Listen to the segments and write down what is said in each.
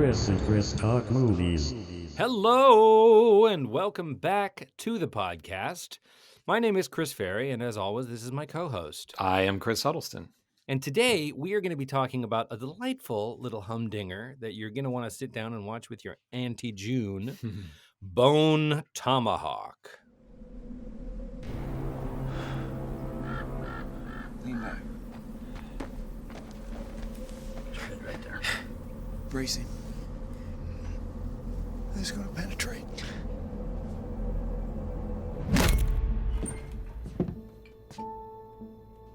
Chris and Chris Talk Movies. Hello, and welcome back to the podcast. My name is Chris Ferry, and as always, this is my co-host. I am Chris Huddleston. And today, we are going to be talking about a delightful little humdinger that you're going to want to sit down and watch with your Auntie June, Bone Tomahawk. Lean back. Good right there. Bracing. This is going to penetrate.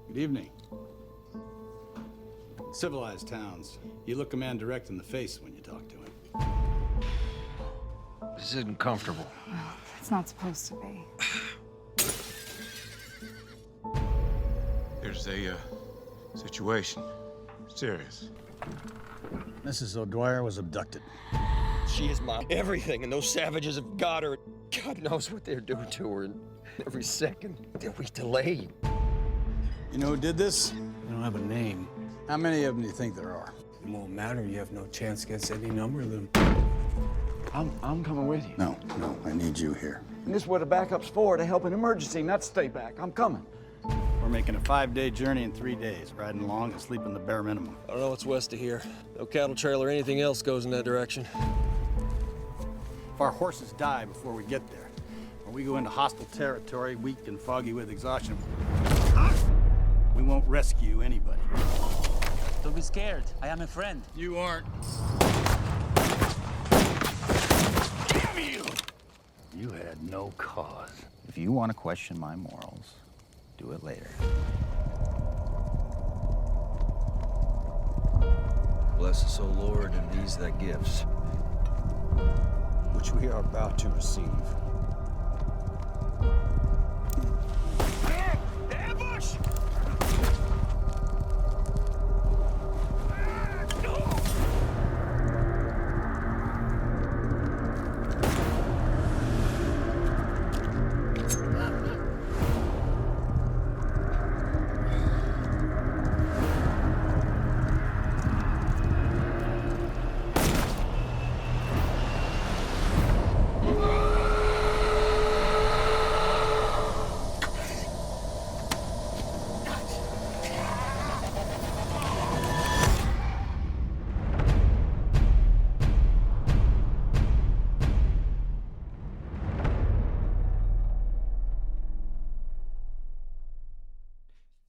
Good evening. Civilized towns, you look a man direct in the face when you talk to him. This isn't comfortable. It's not supposed to be. There's a situation. Serious. Mrs. O'Dwyer was abducted. She is my everything, and those savages have got her. God knows what they're doing to her, and every second that we delay. You know who did this? You don't have a name. How many of them do you think there are? It won't matter. You have no chance against any number of them. I'm coming with you. No, I need you here. And this is what a backup's for, to help an emergency, not stay back. I'm coming. We're making a 5-day journey in 3 days, riding along and sleeping the bare minimum. I don't know what's west of here. No cattle trail or anything else goes in that direction. If our horses die before we get there, or we go into hostile territory, weak and foggy with exhaustion, we won't rescue anybody. Don't be scared. I am a friend. You aren't. Damn you! You had no cause. If you want to question my morals, do it later. Bless us, O Lord, and these thy gifts, which we are about to receive. Ambush!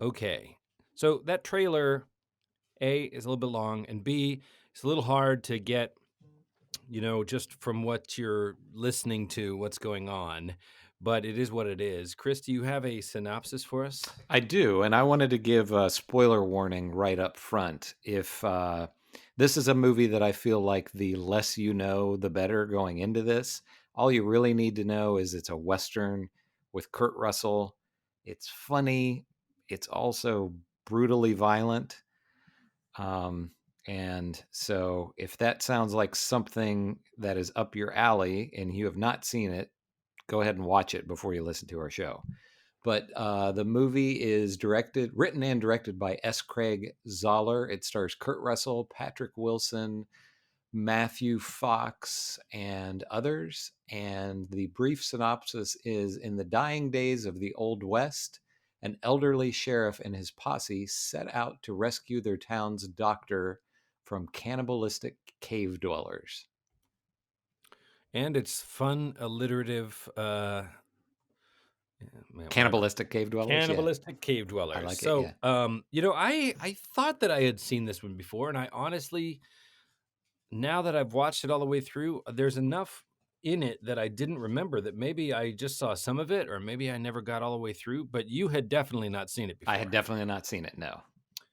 Okay, so that trailer, A, is a little bit long, and B, it's a little hard to get, just from what you're listening to, what's going on. But it is what it is. Chris, do you have a synopsis for us? I do, and I wanted to give a spoiler warning right up front. If this is a movie that I feel like the less you know, the better going into this. All you really need to know is it's a Western with Kurt Russell. It's funny. It's also brutally violent. And so if that sounds like something that is up your alley and you have not seen it, go ahead and watch it before you listen to our show. But the movie is written and directed by S. Craig Zoller. It stars Kurt Russell, Patrick Wilson, Matthew Fox, and others. And the brief synopsis is: in the dying days of the Old West, an elderly sheriff and his posse set out to rescue their town's doctor from cannibalistic cave dwellers. And it's fun, alliterative. Cannibalistic cave dwellers. Cannibalistic cave dwellers. I like so, it. Yeah. I thought that I had seen this one before, and I honestly, now that I've watched it all the way through, there's enough in it that I didn't remember that maybe I just saw some of it, or maybe I never got all the way through. But you had definitely not seen it before. I had definitely not seen it. No.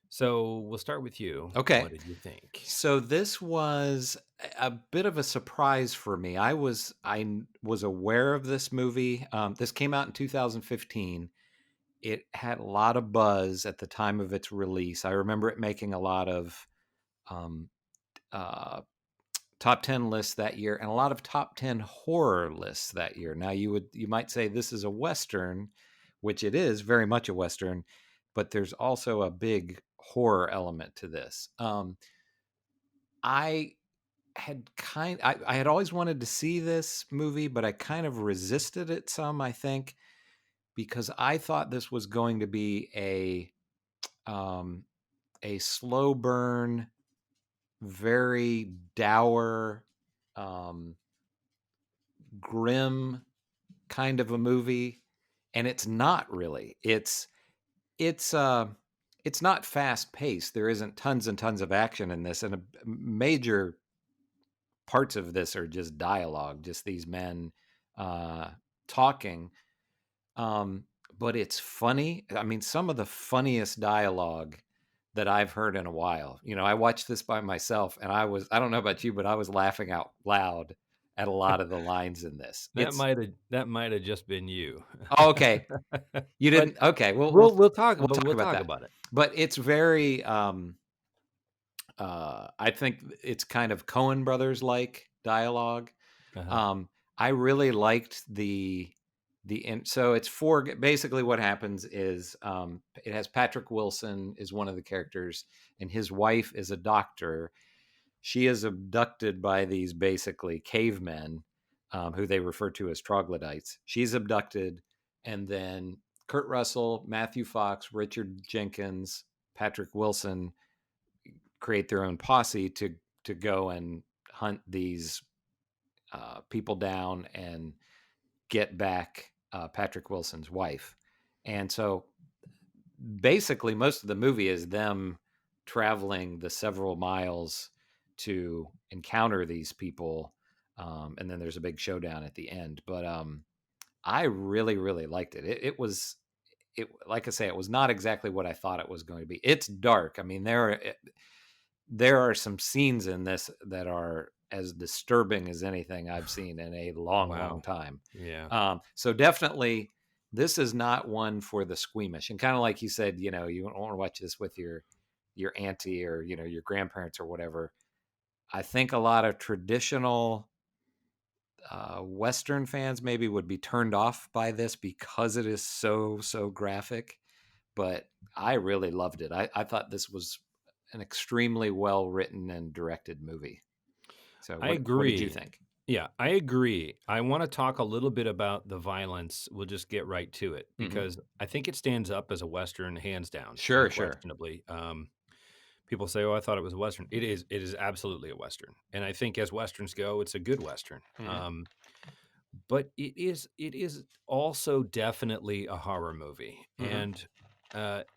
So we'll start with you. Okay. What did you think? So this was a bit of a surprise for me. I was aware of this movie. This came out in 2015. It had a lot of buzz at the time of its release. I remember it making a lot of top 10 lists that year and a lot of top 10 horror lists that year. Now you might say this is a Western, which it is very much a Western, but there's also a big horror element to this. I I had always wanted to see this movie, but I kind of resisted it some, I think, because I thought this was going to be a slow burn, very dour, grim kind of a movie, and it's not really. It's not fast paced. There isn't tons and tons of action in this, and a major parts of this are just dialogue, just these men talking. But it's funny. I mean, some of the funniest dialogue that I've heard in a while. You know, I watched this by myself, and I don't know about you, but I was laughing out loud at a lot of the lines in this. That might have just been you. Oh, okay. You didn't. Okay. Well, we'll talk about about it. But it's very. I think it's kind of Coen Brothers like dialogue. I really liked so it's basically what happens is it has Patrick Wilson is one of the characters, and his wife is a doctor. She is abducted by these basically cavemen who they refer to as troglodytes. She's abducted, and then Kurt Russell, Matthew Fox, Richard Jenkins, Patrick Wilson create their own posse to go and hunt these people down and get back Patrick Wilson's wife. And so basically most of the movie is them traveling the several miles to encounter these people. And then there's a big showdown at the end. But I really, really liked it. It was, like I say, it was not exactly what I thought it was going to be. It's dark. I mean, there are some scenes in this that are as disturbing as anything I've seen in a long time. Yeah. So definitely this is not one for the squeamish. And kind of like you said, you know, you don't want to watch this with your auntie or, you know, your grandparents or whatever. I think a lot of traditional Western fans maybe would be turned off by this because it is so graphic. But I really loved it. I thought this was an extremely well written and directed movie. So I agree. What did you think? Yeah, I agree. I want to talk a little bit about the violence. We'll just get right to it because I think it stands up as a Western, hands down. Sure. Unquestionably. People say, "Oh, I thought it was a Western." It is. It is absolutely a Western, and I think as Westerns go, it's a good Western. But it is also definitely a horror movie, and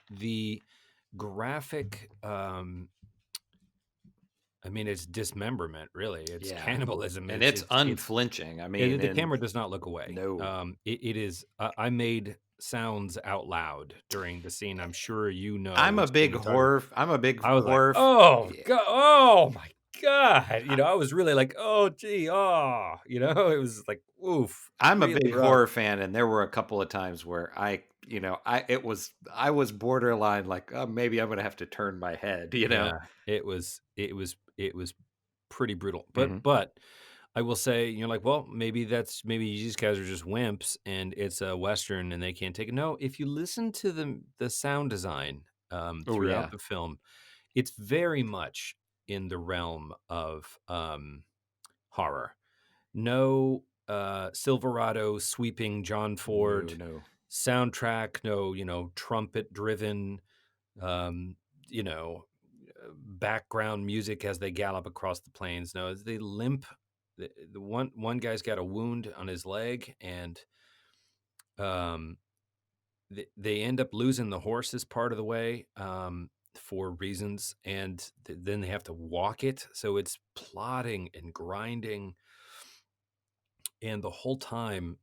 the graphic. I mean, it's dismemberment, really. It's cannibalism, and it's unflinching. I mean, the camera does not look away. No, it is. I made sounds out loud during the scene. I'm sure you know. I'm a big horror. I'm a big horror. Like, oh God! Oh my God! You know, I was really like, oh gee, oh, you know, it was like, oof. I'm a big horror fan, and there were a couple of times where I was borderline like, oh, maybe I'm gonna have to turn my head. You know, it was pretty brutal. But I will say, you're like, well, maybe these guys are just wimps, and it's a Western, and they can't take it. No, if you listen to the sound design throughout the film, it's very much in the realm of horror. No Silverado sweeping John Ford soundtrack. No, you know, trumpet driven, you know, background music as they gallop across the plains. No, they limp. The one guy's got a wound on his leg, and they end up losing the horses part of the way for reasons, and then they have to walk it. So it's plodding and grinding, and the whole time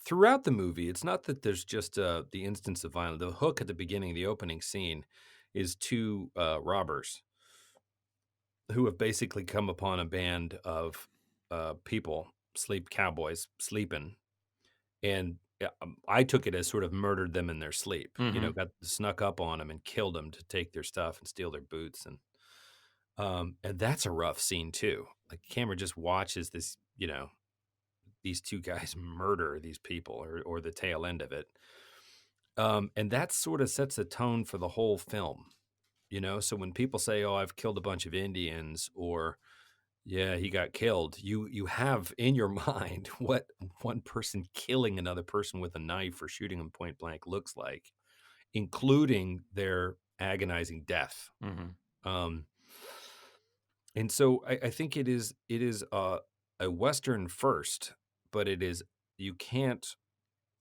throughout the movie, it's not that there's just the instance of violence. The hook at the beginning, the opening scene, is two robbers who have basically come upon a band of people, cowboys sleeping, and I took it as sort of murdered them in their sleep. You know, snuck up on them and killed them to take their stuff and steal their boots, and that's a rough scene too. Like, the camera just watches this, you know, these two guys murder these people, or the tail end of it, and that sort of sets a tone for the whole film. You know, so when people say, "Oh, I've killed a bunch of Indians," or Yeah, he got killed. You have in your mind what one person killing another person with a knife or shooting them point blank looks like, including their agonizing death. Um, and so I think it is a Western first, but you can't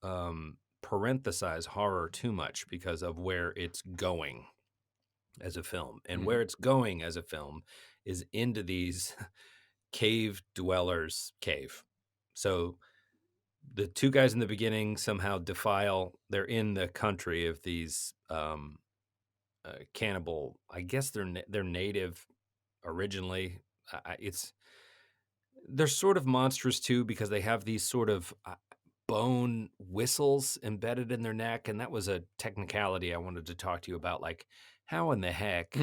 parenthesize horror too much because of where it's going as a film. And where it's going as a film is into these cave dwellers' cave. So the two guys in the beginning somehow they're in the country of these cannibal. I guess they're native originally. They're sort of monstrous too because they have these sort of bone whistles embedded in their neck, and that was a technicality I wanted to talk to you about. Like, how in the heck,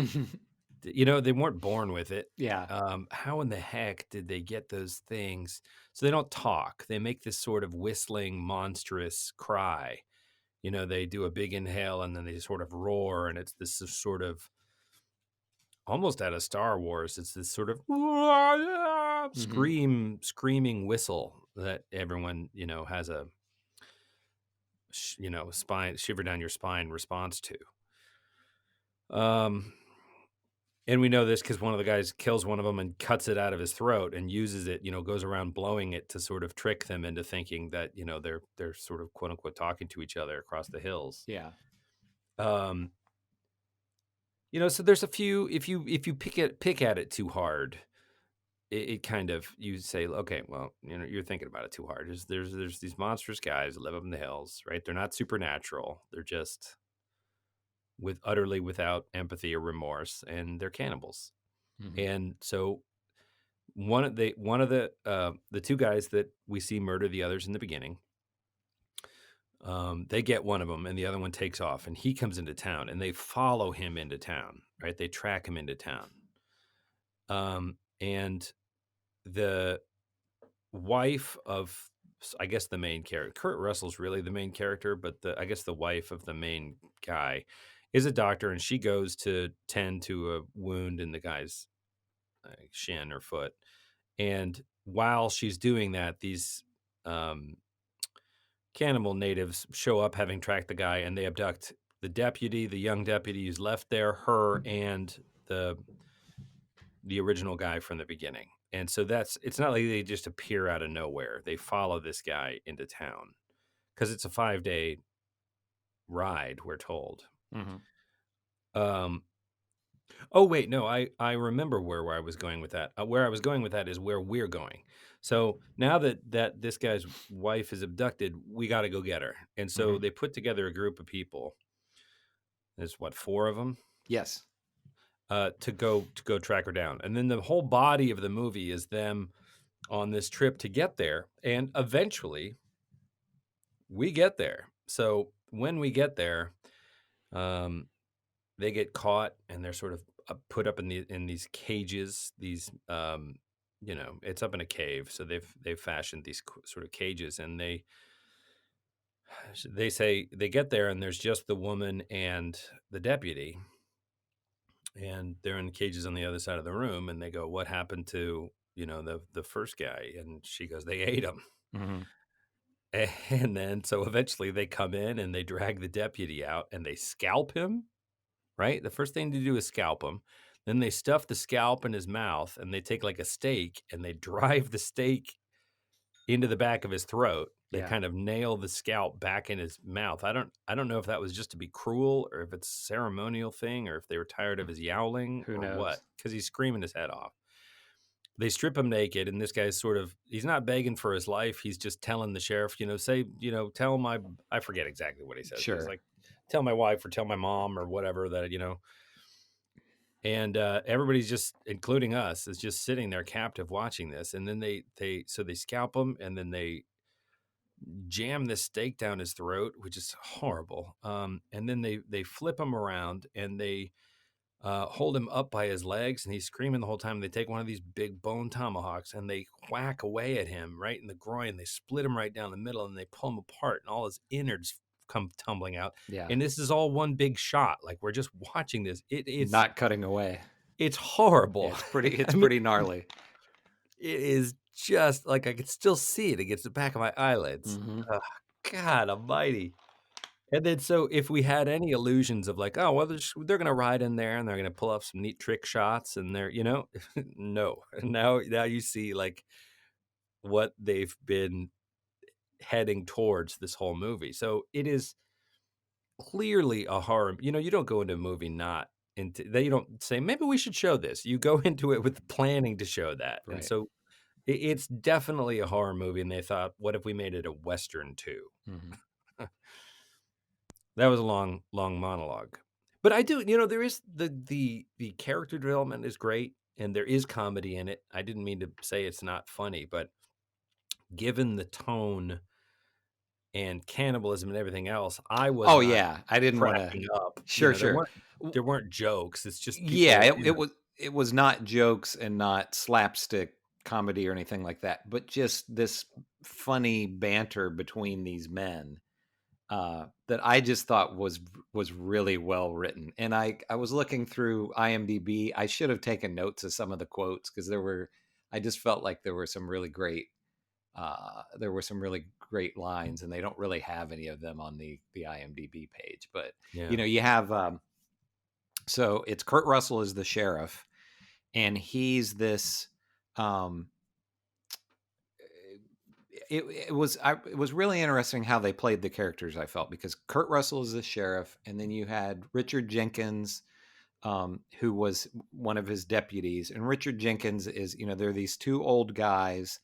they weren't born with it. Yeah. How in the heck did they get those things? So they don't talk. They make this sort of whistling, monstrous cry. They do a big inhale and then they sort of roar, and it's this sort of almost out of Star Wars. It's this sort of screaming whistle that everyone, has a, spine shiver down your spine response to. And we know this because one of the guys kills one of them and cuts it out of his throat and uses it, goes around blowing it to sort of trick them into thinking that, they're sort of quote unquote talking to each other across the hills. Yeah. So there's a few, if you pick at it too hard, it kind of, you say, okay, well, you're thinking about it too hard. There's these monstrous guys that live up in the hills, right? They're not supernatural. They're just utterly without empathy or remorse, and they're cannibals. And so one of the two guys that we see murder the others in the beginning, they get one of them, and the other one takes off, and he comes into town, and they follow him into town, right? They track him into town. And the wife of, I guess, the main character, Kurt Russell's really the main character, but I guess the wife of the main guy is a doctor, and she goes to tend to a wound in the guy's shin or foot. And while she's doing that, these cannibal natives show up, having tracked the guy, and they abduct the young deputy who's left there, her, and the original guy from the beginning. And so it's not like they just appear out of nowhere. They follow this guy into town because it's a 5-day ride, we're told. Oh wait, no, I remember where I was going with that. Where I was going with that is where we're going. So now that this guy's wife is abducted, we got to go get her. And so they put together a group of people. There's 4 of them? Yes. To go track her down. And then the whole body of the movie is them on this trip to get there. And eventually we get there. So when we get there, they get caught and they're sort of put up in these cages. These, it's up in a cave. So they've fashioned these sort of cages, and they say they get there and there's just the woman and the deputy. And they're in cages on the other side of the room, and they go, what happened to, the first guy? And she goes, they ate him. And then, so eventually they come in and they drag the deputy out and they scalp him, right? The first thing to do is scalp him. Then they stuff the scalp in his mouth, and they take like a stake and they drive the stake into the back of his throat. They kind of nail the scalp back in his mouth. I don't know if that was just to be cruel, or if it's a ceremonial thing, or if they were tired of his yowling. Who knows? What? Because he's screaming his head off. They strip him naked, and this guy's he's not begging for his life. He's just telling the sheriff, tell my, I forget exactly what he says. Sure. He's like, tell my wife or tell my mom or whatever that, and everybody's just, including us, is just sitting there captive watching this. And then they scalp him, and then they jam this stake down his throat, which is horrible. And then they flip him around, and they hold him up by his legs, and he's screaming the whole time. They take one of these big bone tomahawks and they whack away at him right in the groin. They split him right down the middle, and they pull him apart, and all his innards come tumbling out. Yeah. And this is all one big shot. Like, we're just watching this. It's not cutting away. It's horrible. Yeah, it's pretty gnarly. It is just like I can still see it against the back of my eyelids. Mhm. Ugh, God Almighty! And then, so if we had any illusions of like, oh well, they're gonna ride in there and they're gonna pull off some neat trick shots, and they're no. Now you see like what they've been heading towards this whole movie. So it is clearly a horror. You don't go into a movie not into that. You don't say maybe we should show this. You go into it with planning to show that, and Right. so it's definitely a horror movie. And they thought, what if we made it a Western too? Mhm. That was a long monologue, but I do. There is the character development is great, and there is comedy in it. I didn't mean to say it's not funny, but given the tone and cannibalism and everything else, I was Oh not yeah, I didn't want to. cracking up. Sure, There sure. weren't jokes. It's just people. Yeah, it was not jokes and not slapstick comedy or anything like that, but just this funny banter between these men that I just thought was really well written. And I was looking through IMDb. I should have taken notes of some of the quotes because I just felt like there were some really great lines, and they don't really have any of them on the IMDb page. But Yeah. you have so it's Kurt Russell is the sheriff, and he's this. It was really interesting how they played the characters, I felt, because Kurt Russell is the sheriff, and then you had Richard Jenkins, who was one of his deputies. And Richard Jenkins is, they're these two old guys,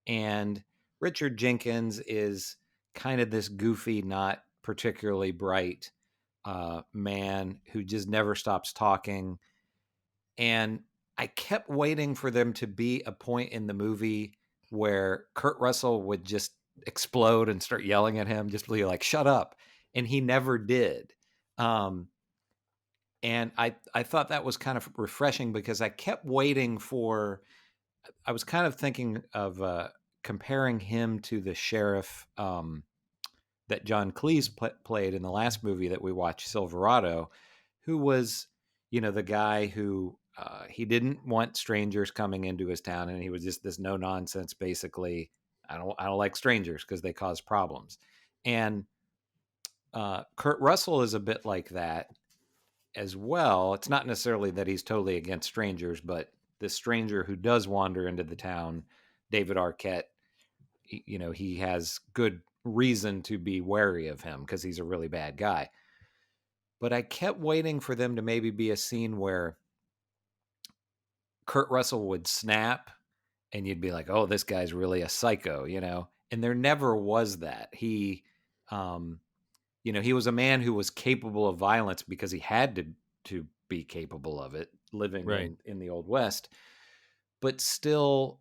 and Richard Jenkins is kind of this goofy, not particularly bright man who just never stops talking. And I kept waiting for them to be a point in the movie where Kurt Russell would just explode and start yelling at him, just be like, shut up. And he never did. And I thought that was kind of refreshing because I kept waiting I was kind of thinking of comparing him to the sheriff that John Cleese played in the last movie that we watched, Silverado, who was, the guy who he didn't want strangers coming into his town, and he was just this no nonsense, basically. I don't like strangers because they cause problems. And Kurt Russell is a bit like that as well. It's not necessarily that he's totally against strangers, but the stranger who does wander into the town, David Arquette, he has good reason to be wary of him because he's a really bad guy. But I kept waiting for them to maybe be a scene where Kurt Russell would snap and you'd be like, oh, this guy's really a psycho, and there never was that. He was a man who was capable of violence because he had to be capable of it, living Right. in the Old West. But still,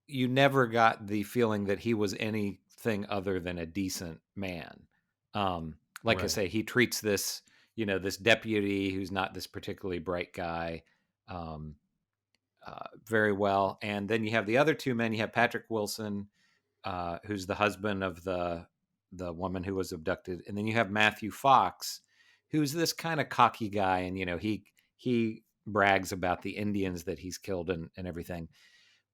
you never got the feeling that he was anything other than a decent man. Like I Right. say, he treats this, this deputy who's not this particularly bright guy very well. And then you have the other two men. You have Patrick Wilson, who's the husband of the woman who was abducted, and then you have Matthew Fox, who's this kind of cocky guy, and he brags about the Indians that he's killed and everything.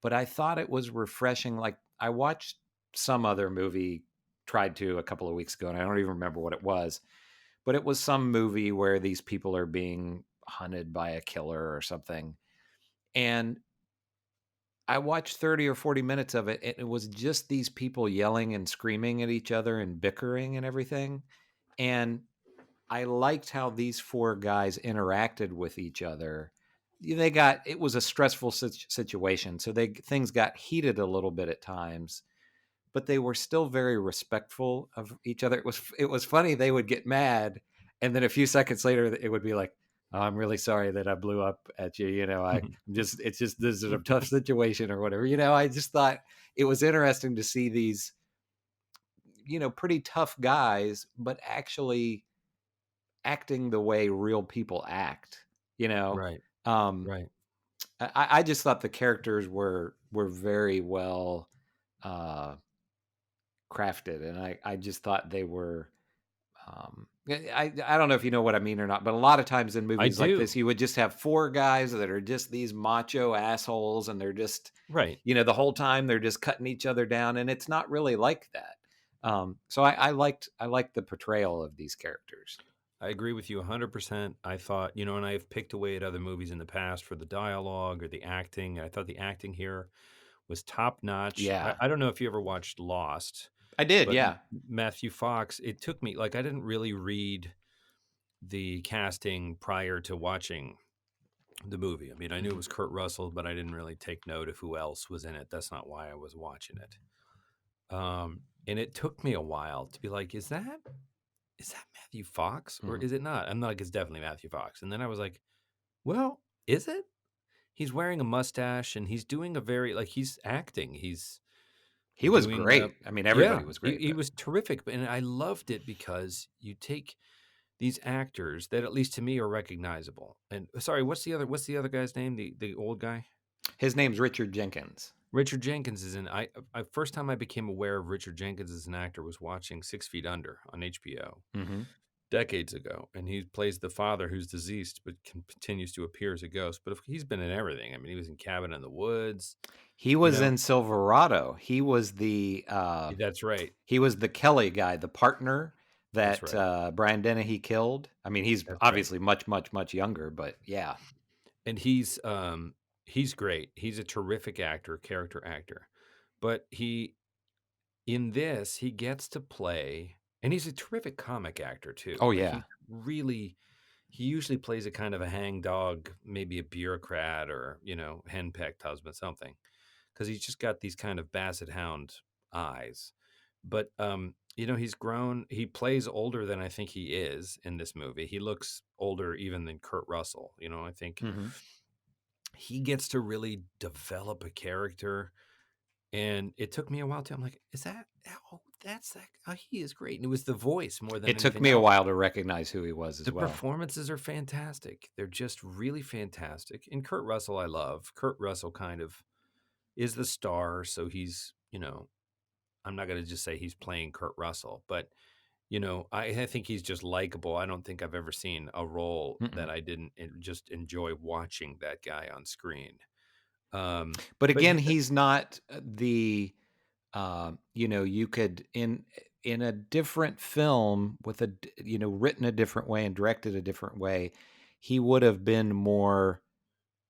But I thought it was refreshing. Like, I watched some other movie, tried to a couple of weeks ago, and I don't even remember what it was, but it was some movie where these people are being hunted by a killer or something. And I watched 30 or 40 minutes of it, and it was just these people yelling and screaming at each other and bickering and everything. And I liked how these four guys interacted with each other. It was a stressful situation, so things got heated a little bit at times, but they were still very respectful of each other. It was funny. They would get mad, and then a few seconds later, it would be like, oh, I'm really sorry that I blew up at you. This is a tough situation or whatever. I just thought it was interesting to see these, pretty tough guys, but actually acting the way real people act, Right. Right. I just thought the characters were very well crafted, and I just thought they were I don't know if you know what I mean or not, but a lot of times in movies like do. this, you would just have four guys that are just these macho assholes, and they're just Right. the whole time they're just cutting each other down, and it's not really like that. So I liked the portrayal of these characters. I agree with you 100%. I thought, and I've picked away at other movies in the past for the dialogue or the acting. I thought the acting here was top notch. Yeah. I don't know if you ever watched Lost. I did, But yeah. Matthew Fox, it took me, I didn't really read the casting prior to watching the movie. I mean, I knew it was Kurt Russell, but I didn't really take note of who else was in it. That's not why I was watching it. And it took me a while to be like, is that Matthew Fox or is it not? I'm like, it's definitely Matthew Fox. And then I was like, well, is it? He's wearing a mustache and he's doing a very, he's acting. He was great. I mean, everybody was great. He was terrific. And I loved it because you take these actors that, at least to me, are recognizable. And sorry, what's the other guy's name? The old guy? His name's Richard Jenkins. Richard Jenkins is in. I first time I became aware of Richard Jenkins as an actor was watching 6 Feet Under on HBO decades ago, and he plays the father who's deceased but continues to appear as a ghost. But he's been in everything. I mean, he was in Cabin in the Woods. He was in Silverado. He was the. That's right. He was the Kelly guy, the partner that right. Brian Dennehy killed. I mean, he's obviously much, much, much younger, but yeah. And he's great. He's a terrific actor, character actor. But in this, he gets to play, and he's a terrific comic actor too. Oh yeah. He usually plays a kind of a hangdog, maybe a bureaucrat or, henpecked husband, something. Because he's just got these kind of basset hound eyes. But, he's grown. He plays older than I think he is in this movie. He looks older even than Kurt Russell. I think he gets to really develop a character. And it took me a while I'm like, is that, that's that. Oh, he is great. And it was the voice more than it took me else. a while to recognize who he was as well. The performances are fantastic. They're just really fantastic. And Kurt Russell, I love. Kurt Russell kind of is the star. So he's, I'm not going to just say he's playing Kurt Russell, but, I think he's just likable. I don't think I've ever seen a role that I didn't just enjoy watching that guy on screen. But again, he's not the, you could in a different film with written a different way and directed a different way, he would have been more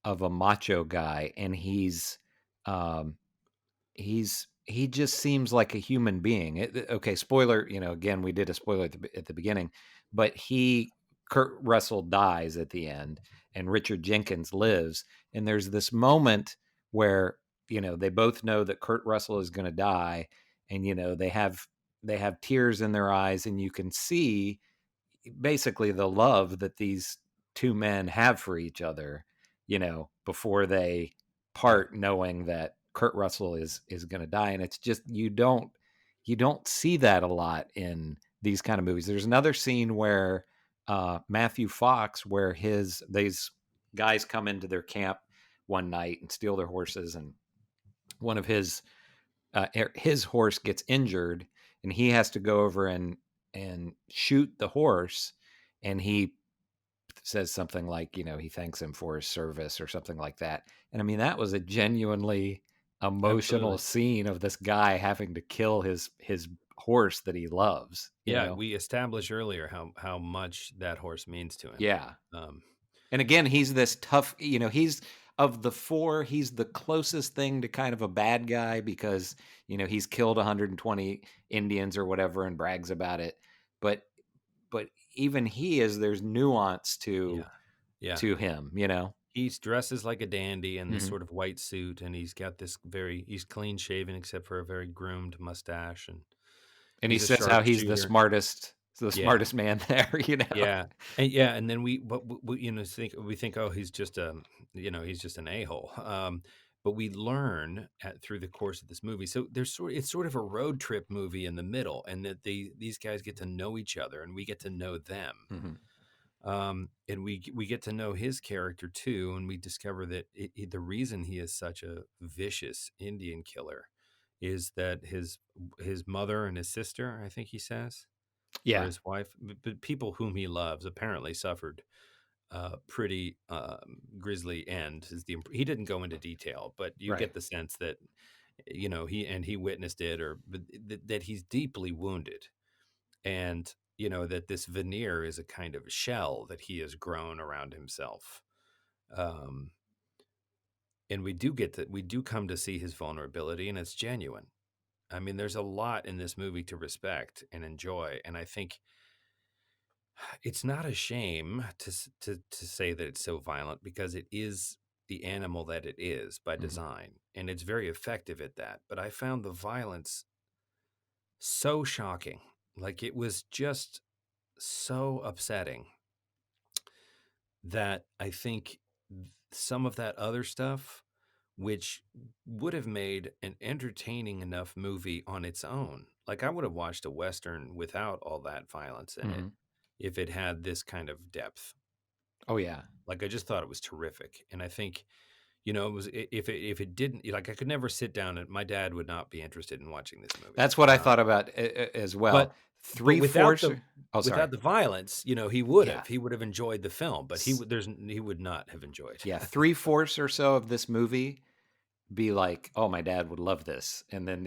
of a macho guy, and he just seems like a human being. Okay, spoiler, again, we did a spoiler at the beginning, but Kurt Russell dies at the end and Richard Jenkins lives. And there's this moment where, they both know that Kurt Russell is going to die, and, they have tears in their eyes, and you can see basically the love that these two men have for each other, before they part, knowing that Kurt Russell is going to die. And it's just, you don't see that a lot in these kind of movies. There's another scene where Matthew Fox, where these guys come into their camp one night and steal their horses, and one of his horse gets injured, and he has to go over and shoot the horse, and he says something like, he thanks him for his service or something like that. And I mean, that was a genuinely emotional scene of this guy having to kill his horse that he loves. We established earlier how much that horse means to him. Yeah. And again, he's this tough, he's, of the four, he's the closest thing to kind of a bad guy, because, he's killed 120 Indians or whatever and brags about it. But even there's nuance to him, He dresses like a dandy in this sort of white suit, and he's got this he's clean shaven except for a very groomed mustache, and he says how he's the smartest man there, and then we think, oh, he's just he's just an a-hole, but we learn through the course of this movie. So it's sort of a road trip movie in the middle, and that these guys get to know each other, and we get to know them. And we get to know his character too, and we discover that the reason he is such a vicious Indian killer is that his mother and his sister, I think he says. for Yeah. his wife, but people whom he loves apparently suffered pretty grisly end. He didn't go into detail, but you Right. get the sense that he witnessed it, or that he's deeply wounded, and that this veneer is a kind of shell that he has grown around himself. Um, and we do come to see his vulnerability, and it's genuine. I mean, there's a lot in this movie to respect and enjoy, and I think it's not a shame to say that it's so violent, because it is the animal that it is by design, and it's very effective at that. But I found the violence so shocking, like it was just so upsetting, that I think some of that other stuff, which would have made an entertaining enough movie on its own. Like, I would have watched a Western without all that violence in it if it had this kind of depth. Oh yeah. Like, I just thought it was terrific. And I think, it was, if it didn't, like, I could never sit down, and my dad would not be interested in watching this movie. That's what I thought about as well. But Three-fourths. Without the violence, he would Yeah. have. He would have enjoyed the film, but he would not have enjoyed. Yeah, 3/4 or so of this movie be like, "Oh, my dad would love this," and then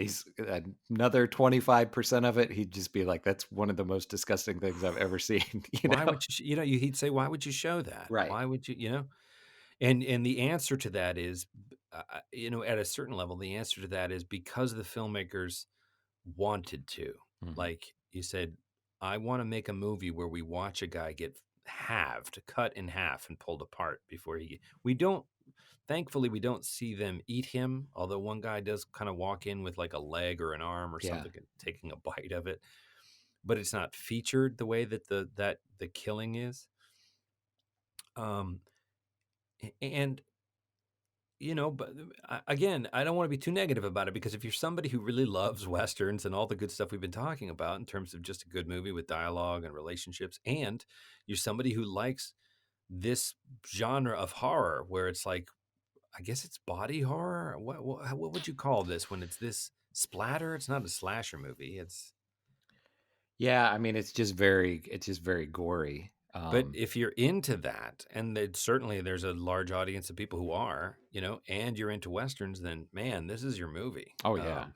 another 25% of it, he'd just be like, "That's one of the most disgusting things I've ever seen." Why would you? He'd say, "Why would you show that? Right. Why would you? And the answer to that is, at a certain level, the answer to that is because the filmmakers wanted to. Like you said, I want to make a movie where we watch a guy get cut in half and pulled apart before thankfully, we don't see them eat him. Although one guy does kind of walk in with like a leg or an arm or something, and taking a bite of it, but it's not featured the way that the killing is. And but again, I don't want to be too negative about it, because if you're somebody who really loves Westerns and all the good stuff we've been talking about in terms of just a good movie with dialogue and relationships, and you're somebody who likes this genre of horror where it's like, I guess it's body horror. What would you call this when it's this splatter? It's not a slasher movie. It's Yeah, I mean, it's just very gory. But if you're into that, and certainly there's a large audience of people who are, and you're into Westerns, then man, this is your movie. Oh yeah.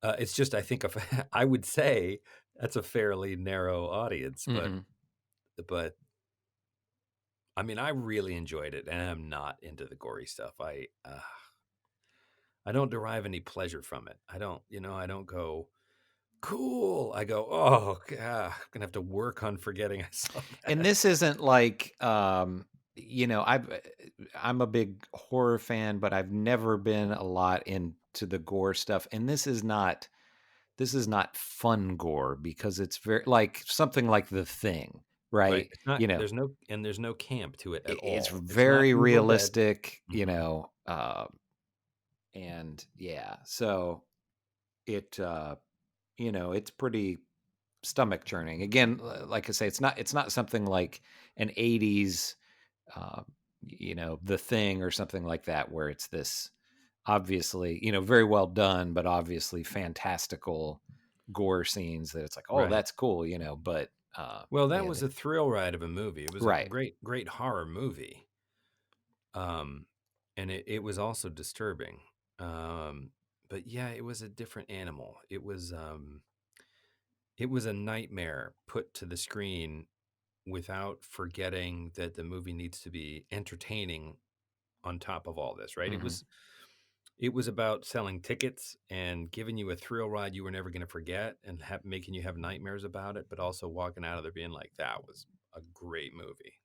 It's just, I think, I would say that's a fairly narrow audience, but I mean, I really enjoyed it, and I'm not into the gory stuff. I don't derive any pleasure from it. I don't go, cool. I go, oh God, I'm gonna have to work on forgetting I saw that. And this isn't like, I'm a big horror fan, but I've never been a lot into the gore stuff. And this is not fun gore, because it's very like something like The Thing, right? It's not, there's no camp to it at all. It's very realistic, and yeah, so it, it's pretty stomach churning. Again, like I say, it's not something like an 80s, The Thing or something like that, where it's this obviously, very well done, but obviously fantastical gore scenes that it's like, oh, that's cool, but well, that was a thrill ride of a movie. It was Right. a great horror movie. And it was also disturbing. But yeah, it was a different animal. It was a nightmare put to the screen without forgetting that the movie needs to be entertaining on top of all this, right? It was about selling tickets and giving you a thrill ride you were never going to forget, and making you have nightmares about it, but also walking out of there being like, that was a great movie,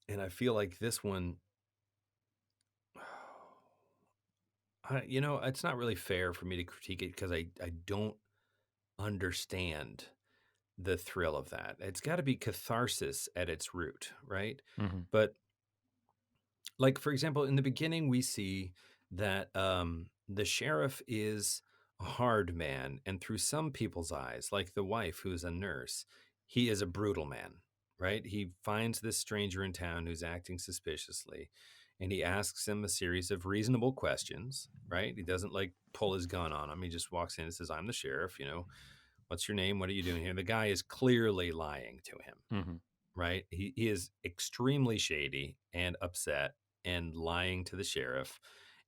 And I feel like this one, it's not really fair for me to critique it, because I don't understand the thrill of that. It's got to be catharsis at its root, right? But like, for example, in the beginning, we see that the sheriff is a hard man, and through some people's eyes, like the wife, who's a nurse, he is a brutal man, right? He finds this stranger in town who's acting suspiciously, and he asks him a series of reasonable questions, right? He doesn't like pull his gun on him. He just walks in and says, "I'm the sheriff, What's your name? What are you doing here? The guy is clearly lying to him, Mm-hmm. right? He is extremely shady and upset and lying to the sheriff.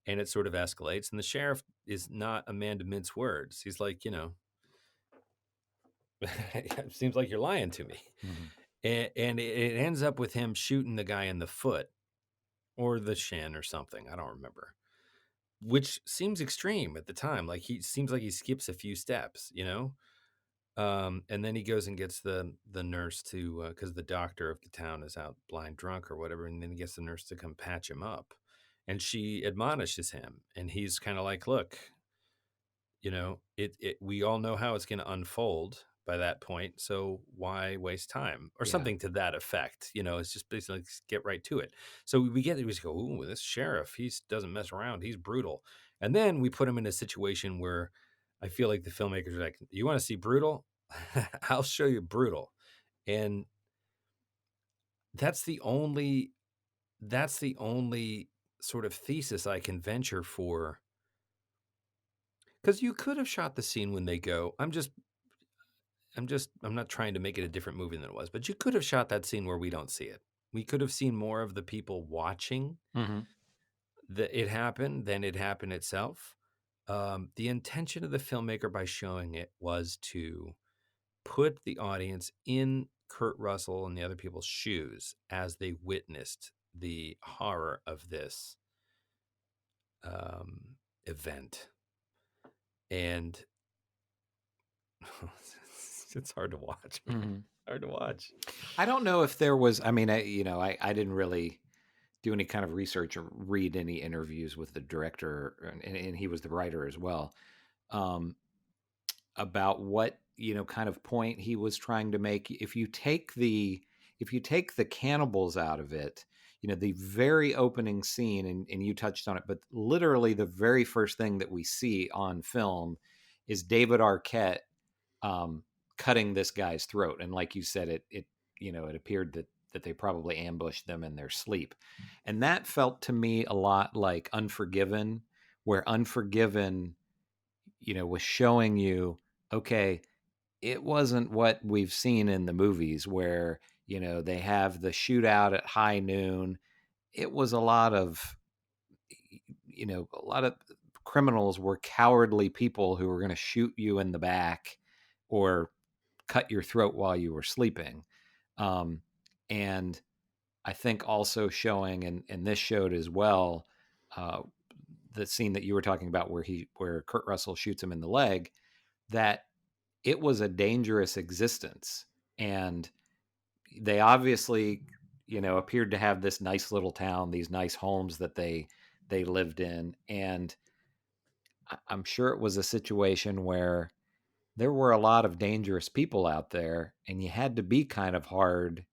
And it sort of escalates. And the sheriff is not a man to mince words. He's like, it seems like you're lying to me. Mm-hmm. And it ends up with him shooting the guy in the foot or the shin or something. I don't remember. Which seems extreme at the time. Like he seems like he skips a few steps, and then he goes and gets the nurse to because the doctor of the town is out blind drunk or whatever, and then he gets the nurse to come patch him up, and she admonishes him, and he's kind of like, look, we all know how it's going to unfold by that point, so why waste time or Yeah. something to that effect. It's just basically get right to it. So we just go, ooh, this sheriff, he doesn't mess around, he's brutal. And then we put him in a situation where I feel like the filmmakers are like, you want to see brutal? I'll show you brutal. And that's the only sort of thesis I can venture for, because you could have shot the scene when they go, I'm not trying to make it a different movie than it was, but you could have shot that scene where we don't see it. We could have seen more of the people watching Mm-hmm. it happen than it happened itself. The intention of the filmmaker by showing it was to put the audience in Kurt Russell and the other people's shoes as they witnessed the horror of this event. And it's hard to watch. Mm-hmm. Hard to watch. I don't know if there was. I mean, I didn't really do any kind of research or read any interviews with the director, and he was the writer as well, about what kind of point he was trying to make. If you take the cannibals out of it, the very opening scene, and you touched on it, but literally the very first thing that we see on film is David Arquette cutting this guy's throat. And like you said, it appeared that they probably ambushed them in their sleep. And that felt to me a lot like Unforgiven, where Unforgiven, was showing you, okay, it wasn't what we've seen in the movies where, they have the shootout at high noon. It was a lot of criminals were cowardly people who were going to shoot you in the back or cut your throat while you were sleeping. And I think also showing, and this showed as well, the scene that you were talking about where Kurt Russell shoots him in the leg, that it was a dangerous existence. And they obviously, appeared to have this nice little town, these nice homes that they lived in. And I'm sure it was a situation where there were a lot of dangerous people out there, and you had to be kind of hard.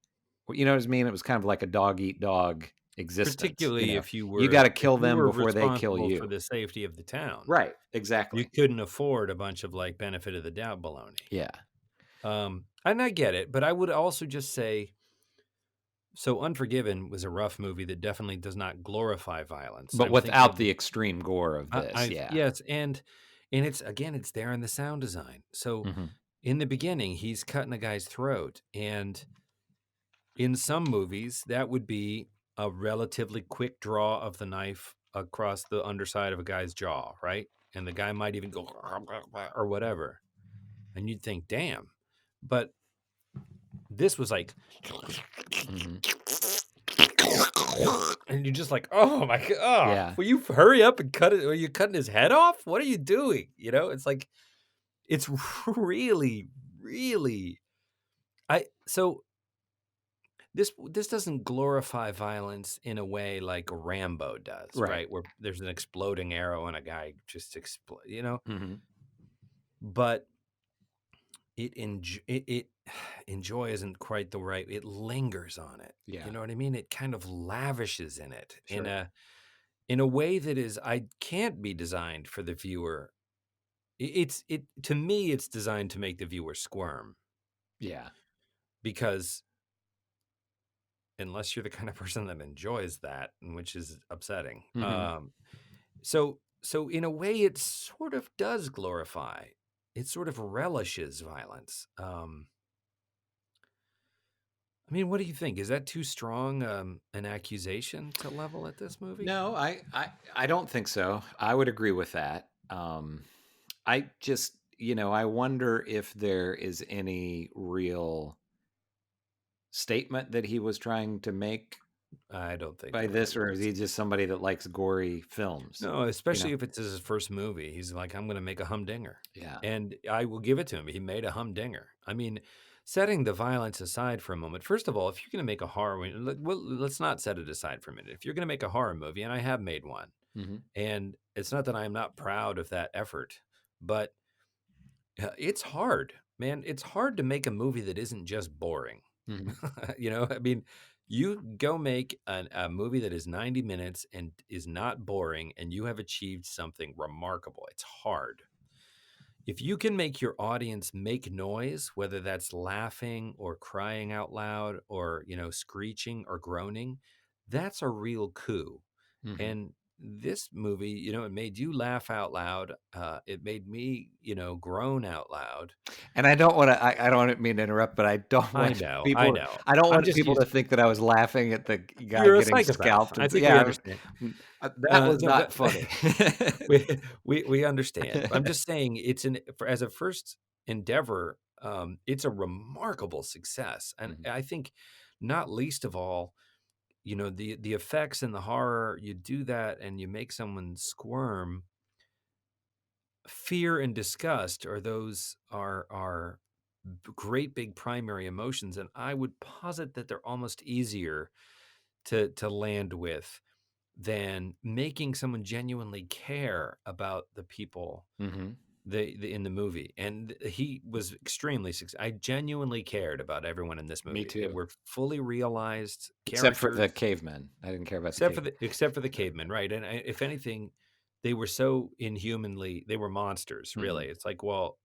You know what I mean? It was kind of like a dog eat dog existence. Particularly if you got to kill them before they kill you for the safety of the town. Right. Exactly. You couldn't afford a bunch of like benefit of the doubt baloney. Yeah. And I get it, but I would also just say, so Unforgiven was a rough movie that definitely does not glorify violence. But without the extreme gore of this. Yes. And it's there in the sound design. So in the beginning, he's cutting a guy's throat. And in some movies, that would be a relatively quick draw of the knife across the underside of a guy's jaw, right? And the guy might even go or whatever. And you'd think, damn. But this was like, and you're just like, oh my God, yeah. Will you hurry up and cut it? Are you cutting his head off? What are you doing? It's like, it's really, really, this doesn't glorify violence in a way like Rambo does, right? Where there's an exploding arrow and a guy just explodes, But it enjoy isn't quite the right. It lingers on it. Yeah. You know what I mean? It kind of lavishes in it Sure. in a way that can't be designed for the viewer. To me, it's designed to make the viewer squirm. Yeah. Because unless you're the kind of person that enjoys that, which is upsetting. So in a way, it sort of does glorify it sort of relishes violence. I mean, what do you think? Is that too strong an accusation to level at this movie? No, I don't think so. I would agree with that. I just, I wonder if there is any real statement that he was trying to make I don't think by there this, really or is is. he just somebody that likes gory films? No, especially if it's his first movie. He's like, I'm going to make a humdinger. Yeah. And I will give it to him. He made a humdinger. I mean, setting the violence aside for a moment, first of all, if you're going to make a horror movie, let's not set it aside for a minute. If you're going to make a horror movie, and I have made one, and it's not that I'm not proud of that effort, but it's hard, man. It's hard to make a movie that isn't just boring. I mean, you go make a movie that is 90 minutes and is not boring, and you have achieved something remarkable. It's hard. If you can make your audience make noise, whether that's laughing or crying out loud or, screeching or groaning, that's a real coup. And this movie, it made you laugh out loud. It made me, groan out loud. And I don't want to. I don't mean to interrupt, but I don't want I people. know. I don't I'm want just people to used- think that I was laughing at the guy You're a getting psychopath. scalped. I think we understand. That was not funny. we understand. I'm just saying as a first endeavor, it's a remarkable success, and I think not least of all, the effects and the horror. You do that, and you make someone squirm. Fear and disgust are great big primary emotions, and I would posit that they're almost easier to land with than making someone genuinely care about the people in the movie. And he was extremely successful. I genuinely cared about everyone in this movie. Me too. They were fully realized Except for characters. the cavemen. I didn't care about Except for the cavemen, right? And if anything, they were so inhumanly, they were monsters, really. It's like, well,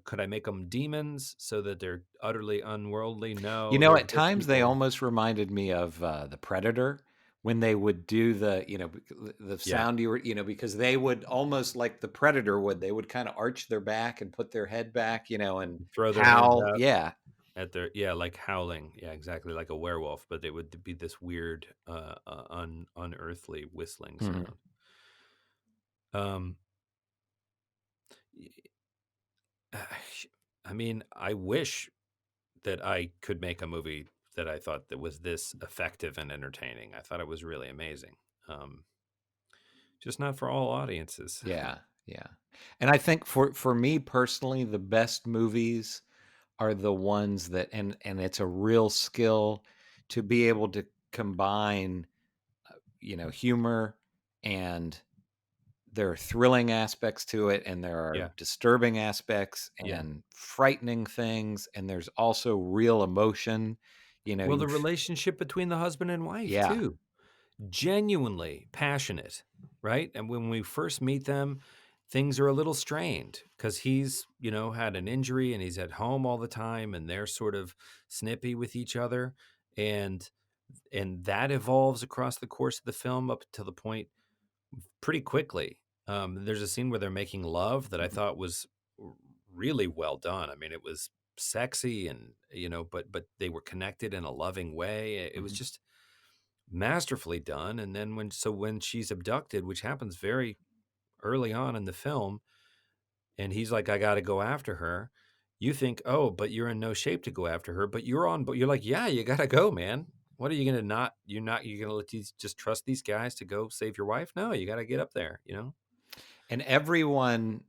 could I make them demons so that they're utterly unworldly? No. At times they almost reminded me of the Predator when they would do the sound you were, because they would almost like the Predator would. They would kind of arch their back and put their head back, and throw their howl. hands out. Yeah. At their like howling, exactly like a werewolf, but it would be this weird, unearthly whistling sound. I mean, I wish that I could make a movie that I thought that was this effective and entertaining. I thought it was really amazing. Just not for all audiences. Yeah. And I think for me personally, the best movies are the ones that, and it's a real skill to be able to combine, humor, and there are thrilling aspects to it, and there are disturbing aspects and frightening things, and there's also real emotion. Well, the relationship between the husband and wife too, genuinely passionate, right? And when we first meet them, things are a little strained because he's, had an injury and he's at home all the time, and they're sort of snippy with each other, and that evolves across the course of the film up to the point pretty quickly. There's a scene where they're making love that I thought was really well done. I mean, it was sexy and, but they were connected in a loving way. It was just masterfully done. And then when she's abducted, which happens very early on in the film, and he's like, I got to go after her. You think, oh, but you're in no shape to go after her, but you're like, yeah, you got to go, man. What are you going to you're going to let these, just trust these guys to go save your wife? No, you got to get up there, And everyone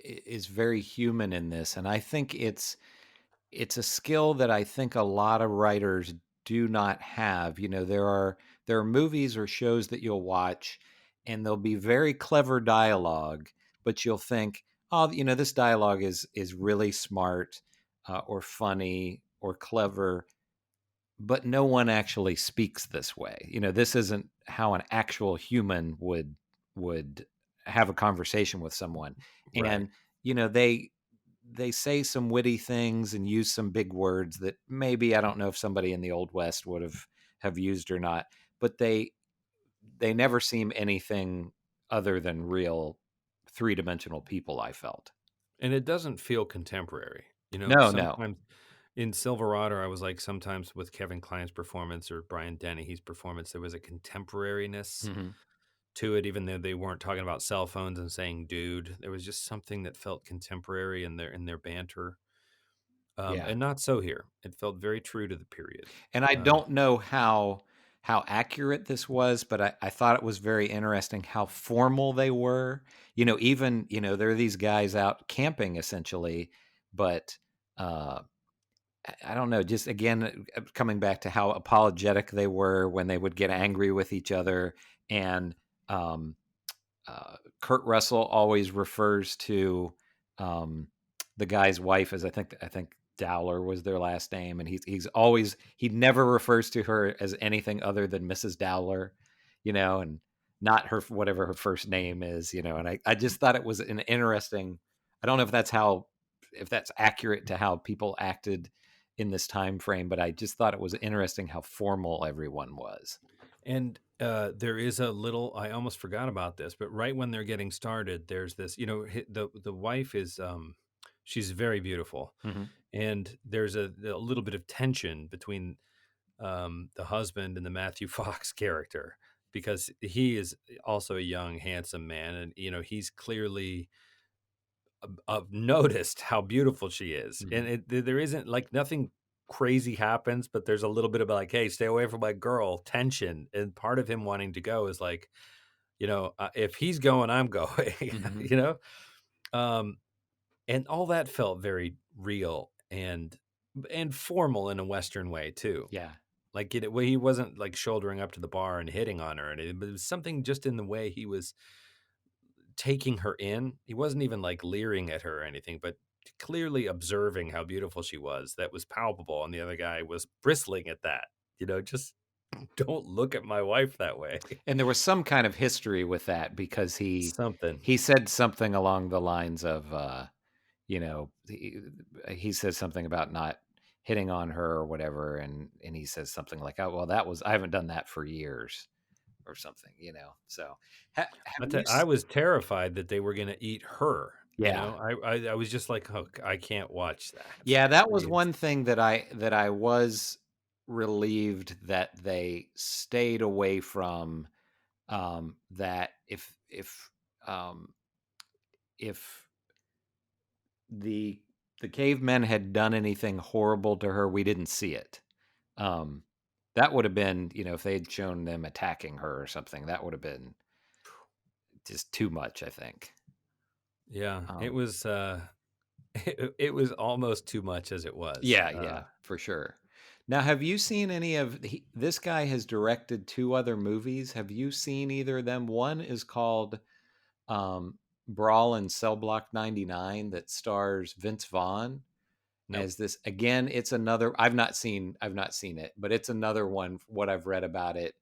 is very human in this. And I think it's a skill that I think a lot of writers do not have. There are movies or shows that you'll watch and there'll be very clever dialogue, but you'll think, oh, this dialogue is really smart or funny or clever, but no one actually speaks this way. This isn't how an actual human would have a conversation with someone. Right. And, they say some witty things and use some big words that maybe, I don't know if somebody in the Old West would have used or not, but they never seem anything other than real three-dimensional people, I felt. And it doesn't feel contemporary. You know, No. sometimes in Silverado, I was like, sometimes with Kevin Kline's performance or Brian Dennehy's performance, there was a contemporariness Hmm. to it, even though they weren't talking about cell phones and saying "dude." There was just something that felt contemporary in their banter, Yeah. and not so here. It felt very true to the period. And I don't know how accurate this was, but I thought it was very interesting how formal they were. Even there are these guys out camping essentially, but I don't know. Just again, coming back to how apologetic they were when they would get angry with each other, and um, Kurt Russell always refers to um, the guy's wife as I think Dowler was their last name, and he never refers to her as anything other than Mrs. Dowler, and not her whatever her first name is, and I just thought it was an interesting. I don't know if that's accurate to how people acted in this time frame, but I just thought it was interesting how formal everyone was. And there is a little. I almost forgot about this, but right when they're getting started, there's this. The wife is she's very beautiful, Mm-hmm. and there's a little bit of tension between the husband and the Matthew Fox character because he is also a young, handsome man, and he's clearly noticed how beautiful she is, Mm-hmm. and there isn't like nothing crazy happens, but there's a little bit of like, hey, stay away from my girl tension, and part of him wanting to go is like, if he's going, I'm going, Mm-hmm. um, and all that felt very real and formal in a Western way too. Yeah. Like he wasn't like shouldering up to the bar and hitting on her, and it was something just in the way he was taking her in. He wasn't even like leering at her or anything, but clearly observing how beautiful she was. That was palpable, and the other guy was bristling at that. Just don't look at my wife that way. And there was some kind of history with that because Something. he said something along the lines of he says something about not hitting on her or whatever, and he says something like, oh well, I haven't done that for years or something, so I was terrified that they were going to eat her. Yeah. I was just like, oh, I can't watch that. Yeah, that was one thing that I was relieved that they stayed away from. That if the cavemen had done anything horrible to her, we didn't see it. That would have been, if they'd shown them attacking her or something, that would have been just too much, I think. Yeah, it was it was almost too much as it was. Yeah, for sure. Now, have you seen any of this guy has directed 2 other movies? Have you seen either of them? One is called Brawl in Cell Block 99 that stars Vince Vaughn as this. Again, it's another I've not seen it, but it's another one. What I've read about it,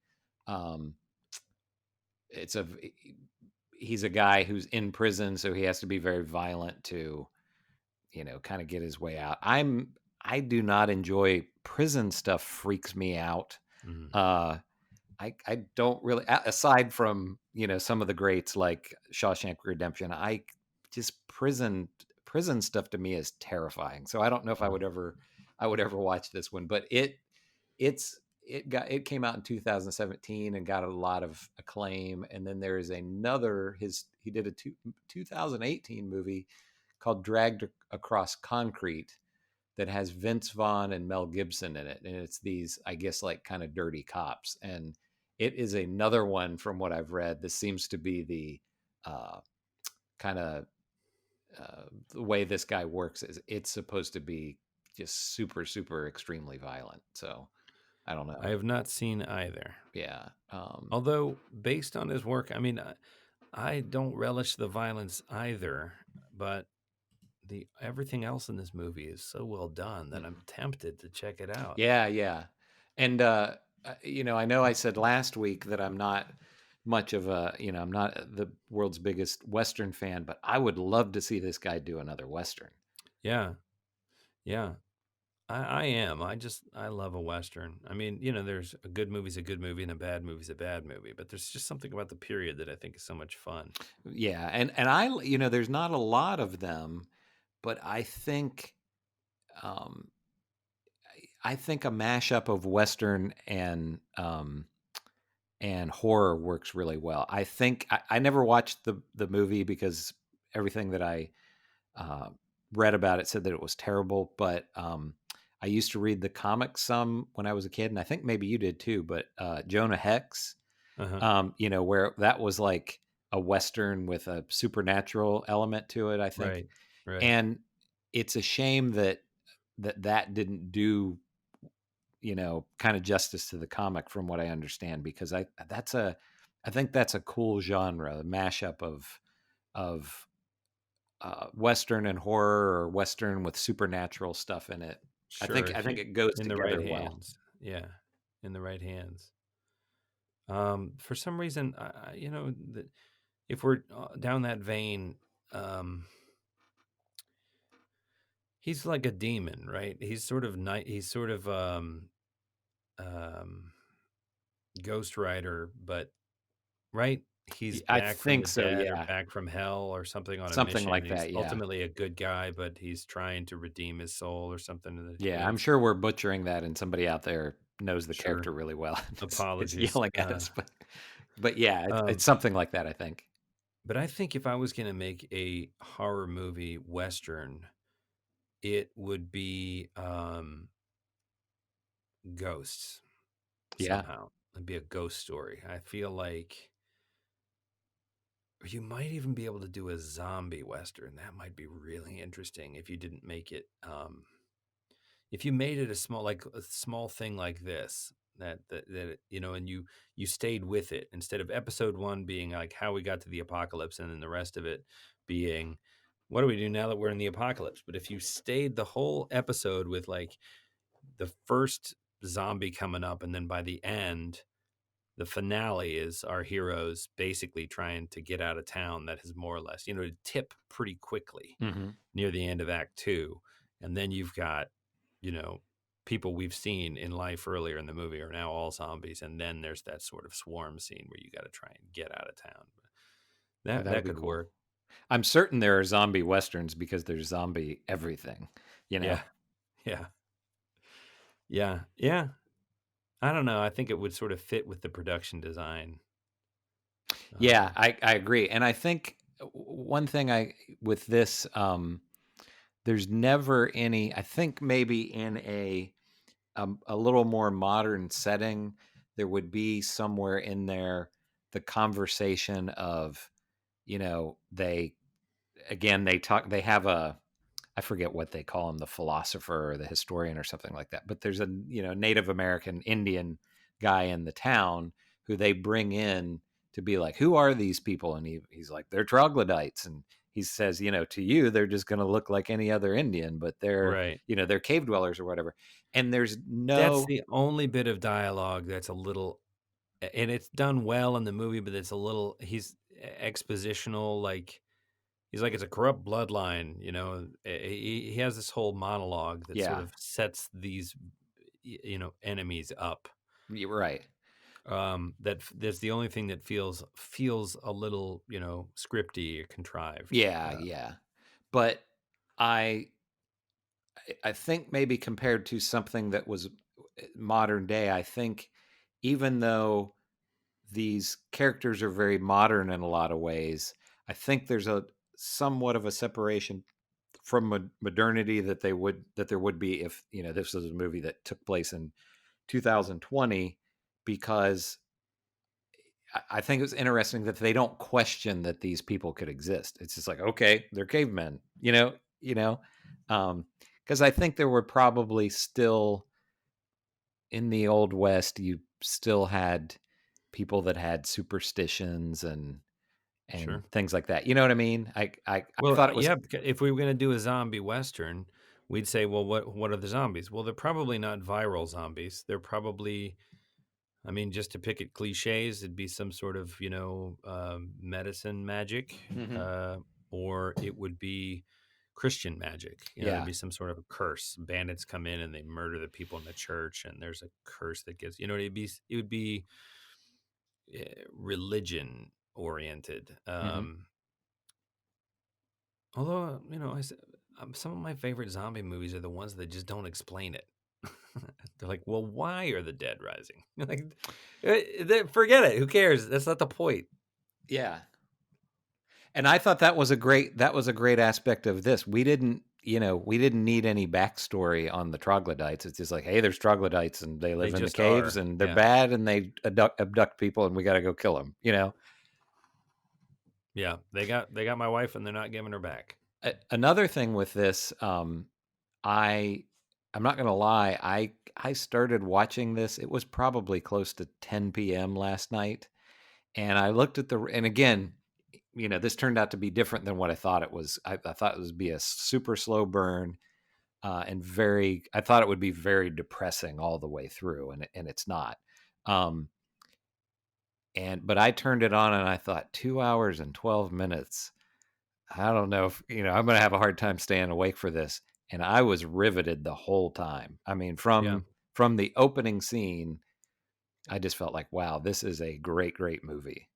he's a guy who's in prison, so he has to be very violent to kind of get his way out. I do not enjoy prison stuff. Freaks me out. Mm-hmm. I don't really, aside from some of the greats like Shawshank Redemption, I just prison stuff to me is terrifying. So I don't know if I would ever watch this one, but it came out in 2017 and got a lot of acclaim. And then there is another he did a 2018 movie called Dragged Across Concrete that has Vince Vaughn and Mel Gibson in it. And it's these, I guess, like kind of dirty cops. And it is another one from what I've read. This seems to be the kind of the way this guy works is it's supposed to be just super, super extremely violent. So I don't know. I have not seen either. Yeah. Although based on his work, I mean, I don't relish the violence either, but everything else in this movie is so well done that I'm tempted to check it out. Yeah. And I know I said last week that I'm not much of I'm not the world's biggest Western fan, but I would love to see this guy do another Western. Yeah. I am. I love a Western. I mean, there's a good movie's a good movie and a bad movie's a bad movie, but there's just something about the period that I think is so much fun. Yeah. And I, there's not a lot of them. but um, I think a mashup of Western and horror works really well. I think I never watched the movie because everything that I uh, read about it said that it was terrible. But I used to read the comics some when I was a kid, and I think maybe you did too. But Jonah Hex, where that was like a Western with a supernatural element to it, I think. Right. And it's a shame that didn't do kind of justice to the comic from what I understand, because I think that's a cool genre, a mashup of Western and horror, or Western with supernatural stuff in it. Sure. I think it goes in the together right well. hands. Yeah, in the right hands. For some reason, if we're down that vein, he's like a demon, right? He's sort of he's sort of um, Ghost Rider, but right, he's I back from think the so, dead or yeah. back from hell or something on a Something mission. like He's that, yeah. ultimately a good guy, but he's trying to redeem his soul or something. Yeah, I'm sure we're butchering that, and somebody out there knows the character really well. It's Apologies. yelling at us, but yeah, it's something like that, I think. But I think if I was going to make a horror movie Western, it would be ghosts somehow. It'd be a ghost story. I feel like you might even be able to do a zombie Western. That might be really interesting if you didn't make it. If you made it a small thing like this, that and you stayed with it, instead of episode 1 being like how we got to the apocalypse, and then the rest of it being what do we do now that we're in the apocalypse. But if you stayed the whole episode with like the first zombie coming up, and then by the end, the finale is our heroes basically trying to get out of town, that has more or less, tip pretty quickly near the end of Act 2. And then you've got, people we've seen in life earlier in the movie are now all zombies. And then there's that sort of swarm scene where you got to try and get out of town. That could work. I'm certain there are zombie Westerns because there's zombie everything, Yeah. I don't know. I think it would sort of fit with the production design. Yeah, I agree. And I think one thing with this, there's never any, I think maybe in a little more modern setting, there would be somewhere in there the conversation of, they have I forget what they call him, the philosopher or the historian or something like that. But there's a, Native American Indian guy in the town who they bring in to be like, who are these people? And he's like, they're troglodytes. And he says, to you, they're just going to look like any other Indian, but they're, right. They're cave dwellers or whatever. And that's the only bit of dialogue that's a little, and it's done well in the movie, but it's a little, he's expositional. Like, he's like, it's a corrupt bloodline, he has this whole monologue that sort of sets these, enemies up. You're right. That's the only thing that feels a little, scripty or contrived. Yeah. But I think maybe compared to something that was modern day, I think even though these characters are very modern in a lot of ways, I think there's a somewhat of a separation from modernity that there would be if, this was a movie that took place in 2020, because I think it's interesting that they don't question that these people could exist. It's just like, okay, they're cavemen, because I think there were probably still in the Old West, you still had people that had superstitions and Sure. things like that. You know what I mean? I thought it was. Yeah, if we were going to do a zombie Western, we'd say, well, what are the zombies? Well, they're probably not viral zombies. They're probably, I mean, just to pick at cliches, it'd be some sort of, medicine magic, or it would be Christian magic. It'd be some sort of a curse. Bandits come in and they murder the people in the church, and there's a curse that gives, it would be religion oriented. Although, some of my favorite zombie movies are the ones that just don't explain it. They're like, well, why are the dead rising? Like, forget it. Who cares? That's not the point. Yeah. And I thought that was a great aspect of this. We didn't need any backstory on the troglodytes. It's just like, hey, there's troglodytes and they live in the caves and they're bad and they abduct people and we got to go kill them. Yeah, they got my wife and they're not giving her back. Another thing with this, I'm not gonna lie, I started watching this. It was probably close to 10 p.m. last night, and I looked at and again, this turned out to be different than what I thought it was. I thought it would be a super slow burn, and I thought it would be very depressing all the way through, and it's not. But I turned it on and I thought 2 hours and 12 minutes. I don't know if, I'm going to have a hard time staying awake for this. And I was riveted the whole time. I mean, from the opening scene, I just felt like, wow, this is a great, great movie.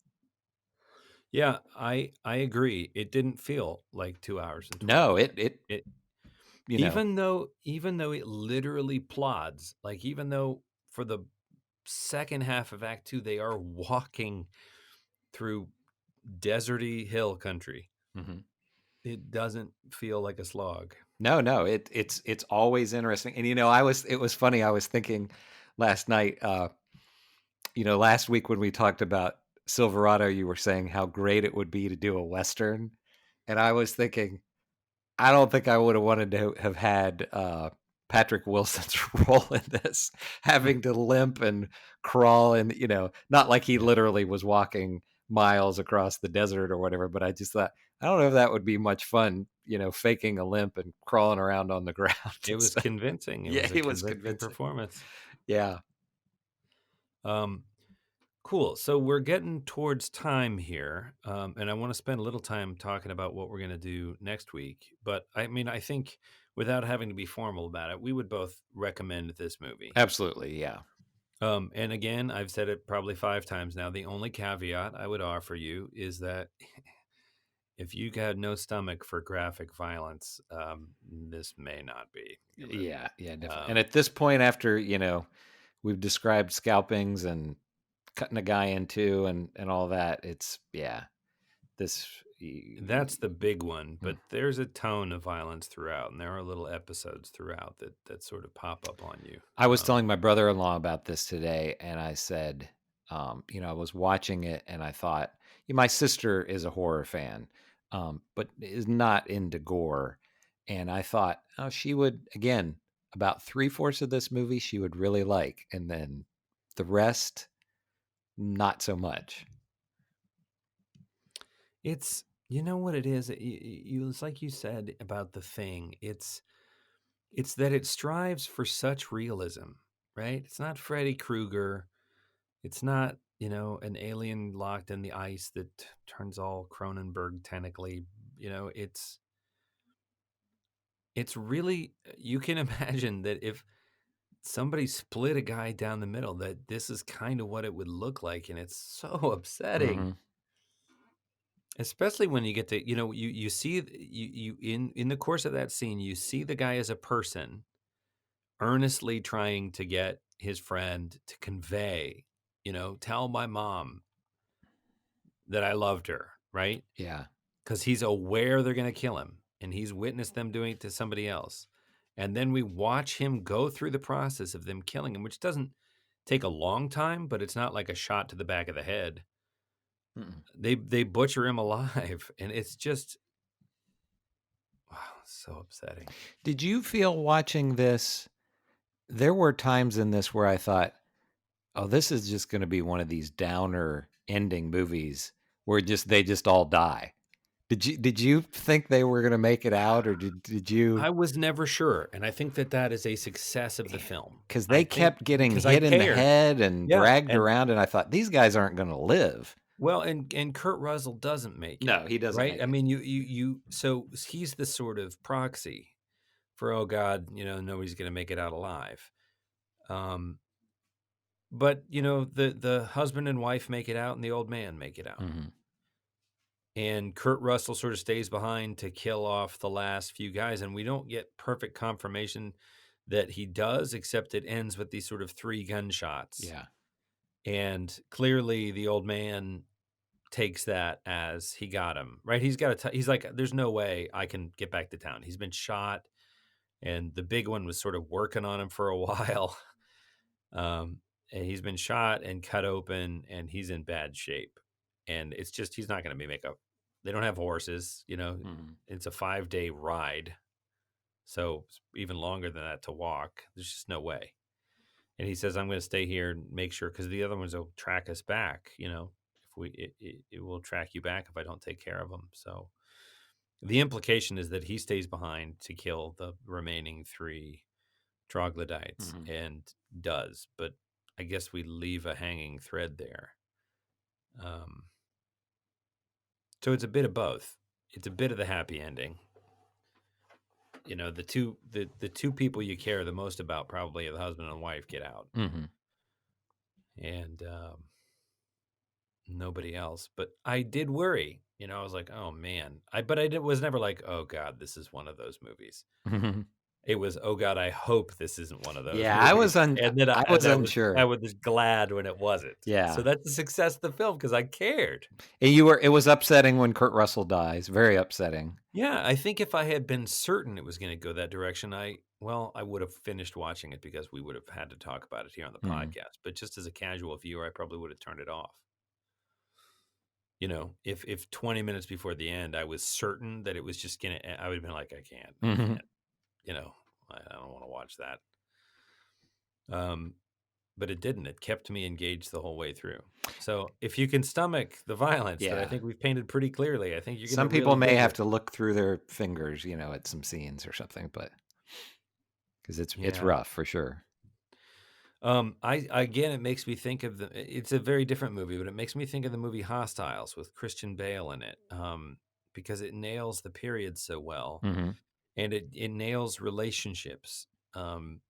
Yeah, I agree. It didn't feel like 2 hours. And 12 no, minutes. Even though it literally plods, like even though for the second half of Act 2, they are walking through deserty hill country. Mm-hmm. It doesn't feel like a slog. No, it's always interesting. And it was funny. I was thinking last night, last week when we talked about Silverado, you were saying how great it would be to do a Western. And I was thinking, I don't think I would have wanted to have had Patrick Wilson's role in this, having to limp and crawl and, not like he literally was walking miles across the desert or whatever, but I just thought, I don't know if that would be much fun, faking a limp and crawling around on the ground. It was convincing. It was a convincing performance. Yeah. Cool. So we're getting towards time here. And I want to spend a little time talking about what we're going to do next week. But I mean, I think without having to be formal about it, we would both recommend this movie. Absolutely. Yeah. And again, I've said it probably 5 times now. The only caveat I would offer you is that if you had no stomach for graphic violence, this may not be. Yeah, definitely. And at this point, after, we've described scalpings and cutting a guy in two and all that, it's, that's the big one, but there's a tone of violence throughout, and there are little episodes throughout that sort of pop up on you. I was telling my brother-in-law about this today, and I said, I was watching it, and I thought, my sister is a horror fan, but is not into gore, and I thought, she would, again, about 3/4 of this movie she would really like, and then the rest, not so much. It's, you know what it is? It's like you said about The Thing. It's that it strives for such realism, right? It's not Freddy Krueger. It's not, an alien locked in the ice that turns all Cronenberg tentacly. It's really, you can imagine that if somebody split a guy down the middle, that this is kind of what it would look like. And it's so upsetting. Mm-hmm. Especially when you get to, you see you in the course of that scene, you see the guy as a person earnestly trying to get his friend to convey, tell my mom that I loved her, right? Yeah. Because he's aware they're going to kill him and he's witnessed them doing it to somebody else. And then we watch him go through the process of them killing him, which doesn't take a long time, but it's not like a shot to the back of the head. They butcher him alive, and it's just, wow, so upsetting. Did you feel watching this? There were times in this where I thought, oh, this is just going to be one of these downer ending movies where they just all die. Did you think they were going to make it out, or did you? I was never sure, and I think that is a success of the film because they kept getting hit in the head and dragged around, and I thought these guys aren't going to live. Well, and Kurt Russell doesn't make it. No, he doesn't. Right? I mean, so he's the sort of proxy for, oh God, nobody's going to make it out alive. But the husband and wife make it out, and the old man make it out. Mm-hmm. and Kurt Russell sort of stays behind to kill off the last few guys, and we don't get perfect confirmation that he does, except it ends with these sort of 3 gunshots. Yeah. And clearly the old man takes that as he got him, right? He's like, there's no way I can get back to town. He's been shot, and the big one was sort of working on him for a while. And he's been shot and cut open, and he's in bad shape. And it's just, he's not going to make up. They don't have horses, It's a 5-day ride. So even longer than that to walk. There's just no way. And he says, I'm going to stay here and make sure, because the other ones will track us back. If it will track you back if I don't take care of them. So the implication is that he stays behind to kill the remaining 3 troglodytes, and does. But I guess we leave a hanging thread there. So it's a bit of both. It's a bit of the happy ending. The two people you care the most about probably are the husband and wife get out. And nobody else. But I did worry. I was like, oh man. Was never like, oh God, this is one of those movies. It was, oh God, I hope this isn't one of those. Yeah, movies. I was unsure. I was glad when it wasn't. Yeah. So that's the success of the film, because I cared. And it was upsetting when Kurt Russell dies. Very upsetting. Yeah, I think if I had been certain it was going to go that direction, I would have finished watching it, because we would have had to talk about it here on the podcast. But just as a casual viewer, I probably would have turned it off. If 20 minutes before the end, I was certain that it was just going to, I would have been like, I can't. I don't want to watch that. But it didn't. It kept me engaged the whole way through. So if you can stomach the violence that I think we've painted pretty clearly, I think you're going to. Some people may have to look through their fingers, at some scenes or something, but because it's rough for sure. It makes me think of it's a very different movie, but it makes me think of the movie Hostiles with Christian Bale in it, because it nails the period so well, and it nails relationships.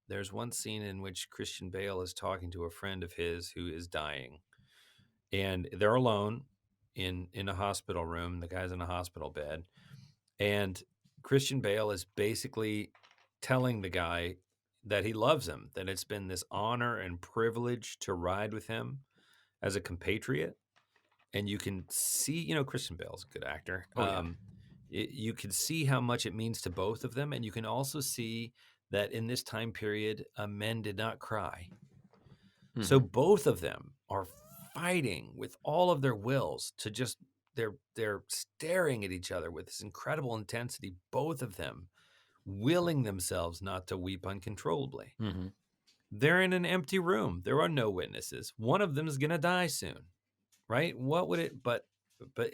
There's one scene in which Christian Bale is talking to a friend of his who is dying, and they're alone in a hospital room. The guy's in a hospital bed, and Christian Bale is basically telling the guy that he loves him, that it's been this honor and privilege to ride with him as a compatriot. And you can see, Christian Bale's a good actor. You can see how much it means to both of them. And you can also see that in this time period, men did not cry. So both of them are fighting with all of their wills to just, they're staring at each other with this incredible intensity, both of them willing themselves not to weep uncontrollably. They're in an empty room. There are no witnesses. One of them is going to die soon, right? What would it, but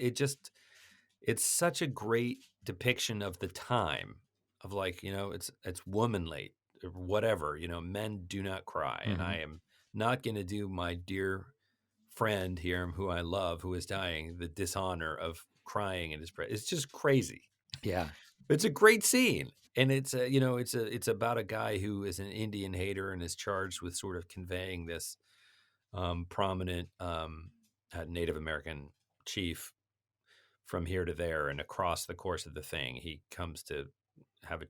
it's such a great depiction of the time of, like, it's womanly or whatever, men do not cry. And I am not going to do my dear friend here, who I love, who is dying, the dishonor of crying in his presence. It's just crazy. Yeah. It's a great scene. And it's it's about a guy who is an Indian hater and is charged with sort of conveying this prominent Native American chief from here to there, and across the course of the thing, he comes to have not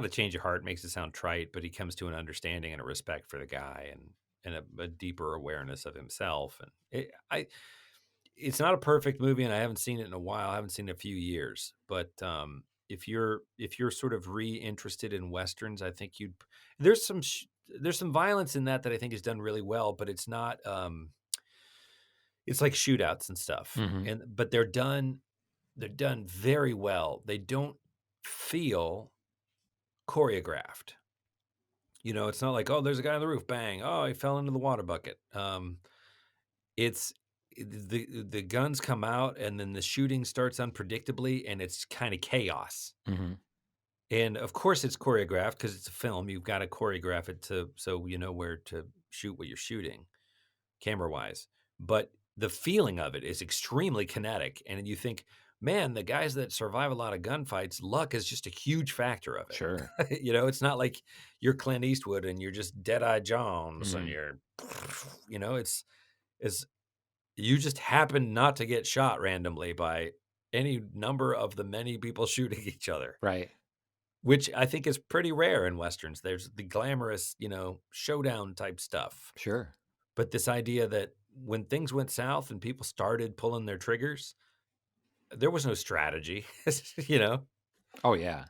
a change of heart, makes it sound trite, but he comes to an understanding and a respect for the guy, and a deeper awareness of himself. And it's not a perfect movie, and I haven't seen it in a while. I haven't seen it in a few years, but if you're sort of re-interested in Westerns, I think there's some violence in that I think is done really well, but it's not, it's like shootouts and stuff. But they're done very well. They don't feel choreographed. It's not like, oh, there's a guy on the roof, bang, oh, he fell into the water bucket. It's the guns come out, and then the shooting starts unpredictably, and it's kind of chaos. And of course it's choreographed, because it's a film. You've got to choreograph it so you know where to shoot what you're shooting, camera wise. But the feeling of it is extremely kinetic, and you think, man, the guys that survive a lot of gunfights, luck is just a huge factor of it. Sure. It's not like you're Clint Eastwood and you're just Deadeye Jones and you're, it's you just happen not to get shot randomly by any number of the many people shooting each other. Right. Which I think is pretty rare in Westerns. There's the glamorous, showdown type stuff. Sure. But this idea that when things went south and people started pulling their triggers, there was no strategy, Oh yeah.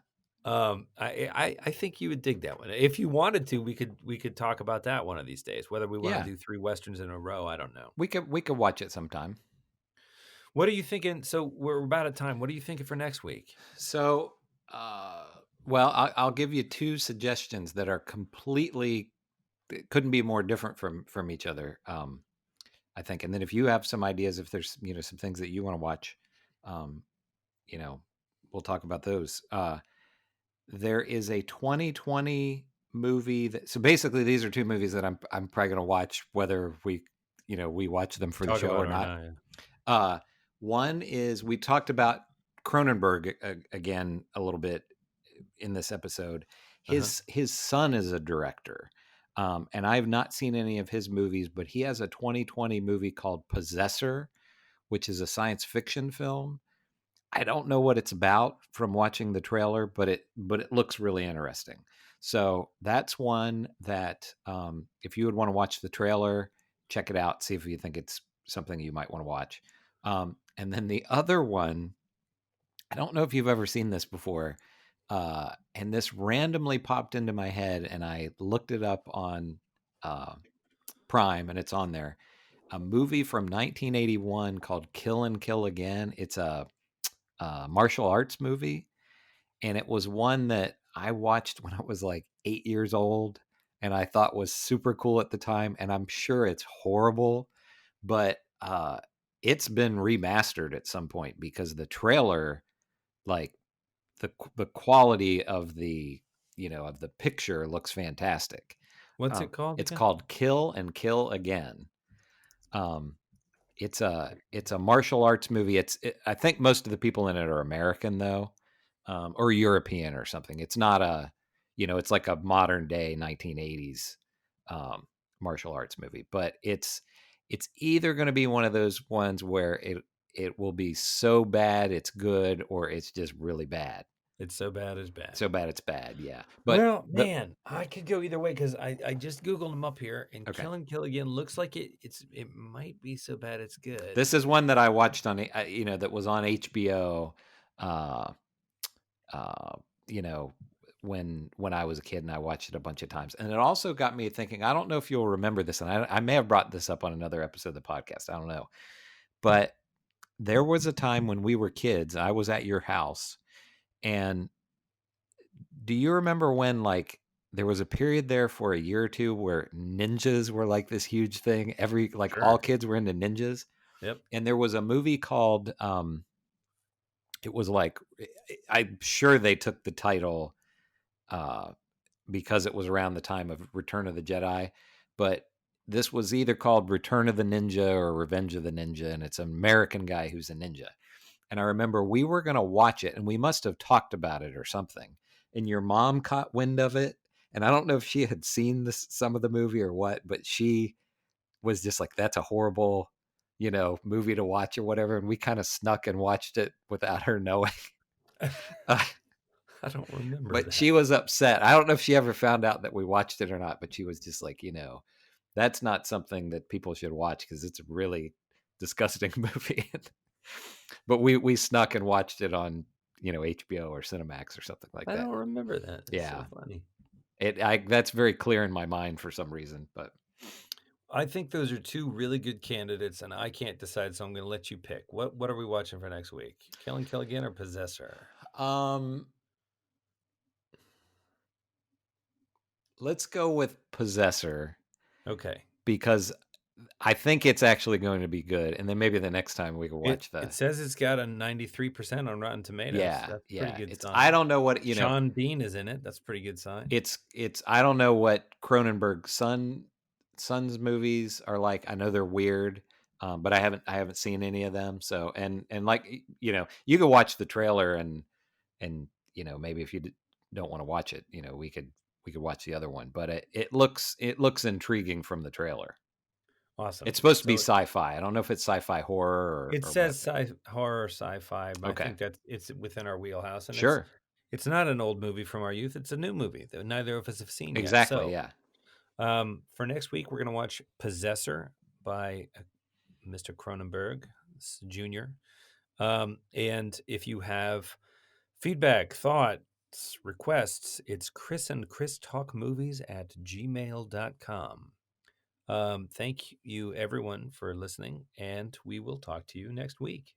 I think you would dig that one. If you wanted to, we could talk about that one of these days. Whether we want Yeah. to do 3 Westerns in a row, I don't know. We could watch it sometime. What are you thinking? So we're about at time. What are you thinking for next week? So, well, I'll give you 2 suggestions that are couldn't be more different from each other. I think, and then if you have some ideas, if there's some things that you want to watch, we'll talk about those. There is a 2020 movie so basically these are 2 movies that I'm probably going to watch whether we watch them for the show or not. Yeah. One is, we talked about Cronenberg again a little bit in this episode. His son is a director, and I've not seen any of his movies, but he has a 2020 movie called Possessor, which is a science fiction film. I don't know what it's about from watching the trailer, but it looks really interesting. So that's one that, if you would want to watch the trailer, check it out, see if you think it's something you might want to watch. And then the other one, I don't know if you've ever seen this before, and this randomly popped into my head, and I looked it up on Prime, and it's on there. A movie from 1981 called Kill and Kill Again. It's a martial arts movie, and it was one that I watched when I was like 8 years old, and I thought was super cool at the time, and I'm sure it's horrible, but it's been remastered at some point, because the trailer, like the quality of the of the picture looks fantastic. What's it called? It's again? called Kill and Kill Again. It's a martial arts movie. I think most of the people in it are American though, or European or something. It's not it's like a modern day 1980s martial arts movie, but it's either going to be one of those ones where it will be so bad it's good, or it's just really bad. It's so bad it's bad. So bad it's bad, yeah. But man, I could go either way, because I just Googled them up here, and Okay. Kill and Kill Again looks like it might be so bad it's good. This is one that I watched on that was on HBO. When I was a kid, and I watched it a bunch of times, and it also got me thinking. I don't know if you'll remember this, and I may have brought this up on another episode of the podcast. I don't know, but there was a time when we were kids. I was at your house, and do you remember when there was a period there for a year or two where ninjas were like this huge thing? Sure. All kids were into ninjas. Yep. And there was a movie called it was like, I'm sure they took the title because it was around the time of Return of the Jedi, but this was either called Return of the Ninja or Revenge of the Ninja, and it's an American guy who's a ninja. And I remember we were going to watch it, and we must have talked about it or something, and your mom caught wind of it, and I don't know if she had seen some of the movie or what, but she was just like, that's a horrible movie to watch or whatever, and we kind of snuck and watched it without her knowing. I don't remember. But that. She was upset. I don't know if she ever found out that we watched it or not, but she was just like, that's not something that people should watch because it's a really disgusting movie. But we snuck and watched it on HBO or Cinemax or something like that. I don't remember that. It's Yeah, so funny. That's very clear in my mind for some reason. But I think those are 2 really good candidates, and I can't decide, so I'm going to let you pick. What are we watching for next week? Kill and Kill Again or Possessor? Let's go with Possessor. Okay. Because I think it's actually going to be good, and then maybe the next time we can watch that. It says it's got a 93% on Rotten Tomatoes. Yeah, that's yeah. pretty good sign. I don't know what Sean Bean is in it. That's a pretty good sign. It's. I don't know what Cronenberg's son's movies are like. I know they're weird, but I haven't seen any of them. So and you could watch the trailer and maybe if you don't want to watch it, we could watch the other one. But it looks intriguing from the trailer. Awesome. It's supposed to be So sci-fi. I don't know if it's sci-fi horror it or says what. horror, sci-fi, but Okay. I think that it's within our wheelhouse. And Sure. it's not an old movie from our youth. It's a new movie that neither of us have seen Exactly. yet. Yeah. So for next week, we're going to watch Possessor by Mr. Cronenberg Jr. And if you have feedback, thoughts, requests, it's chrisandchristalkmovies@gmail.com. Thank you, everyone, for listening, and we will talk to you next week.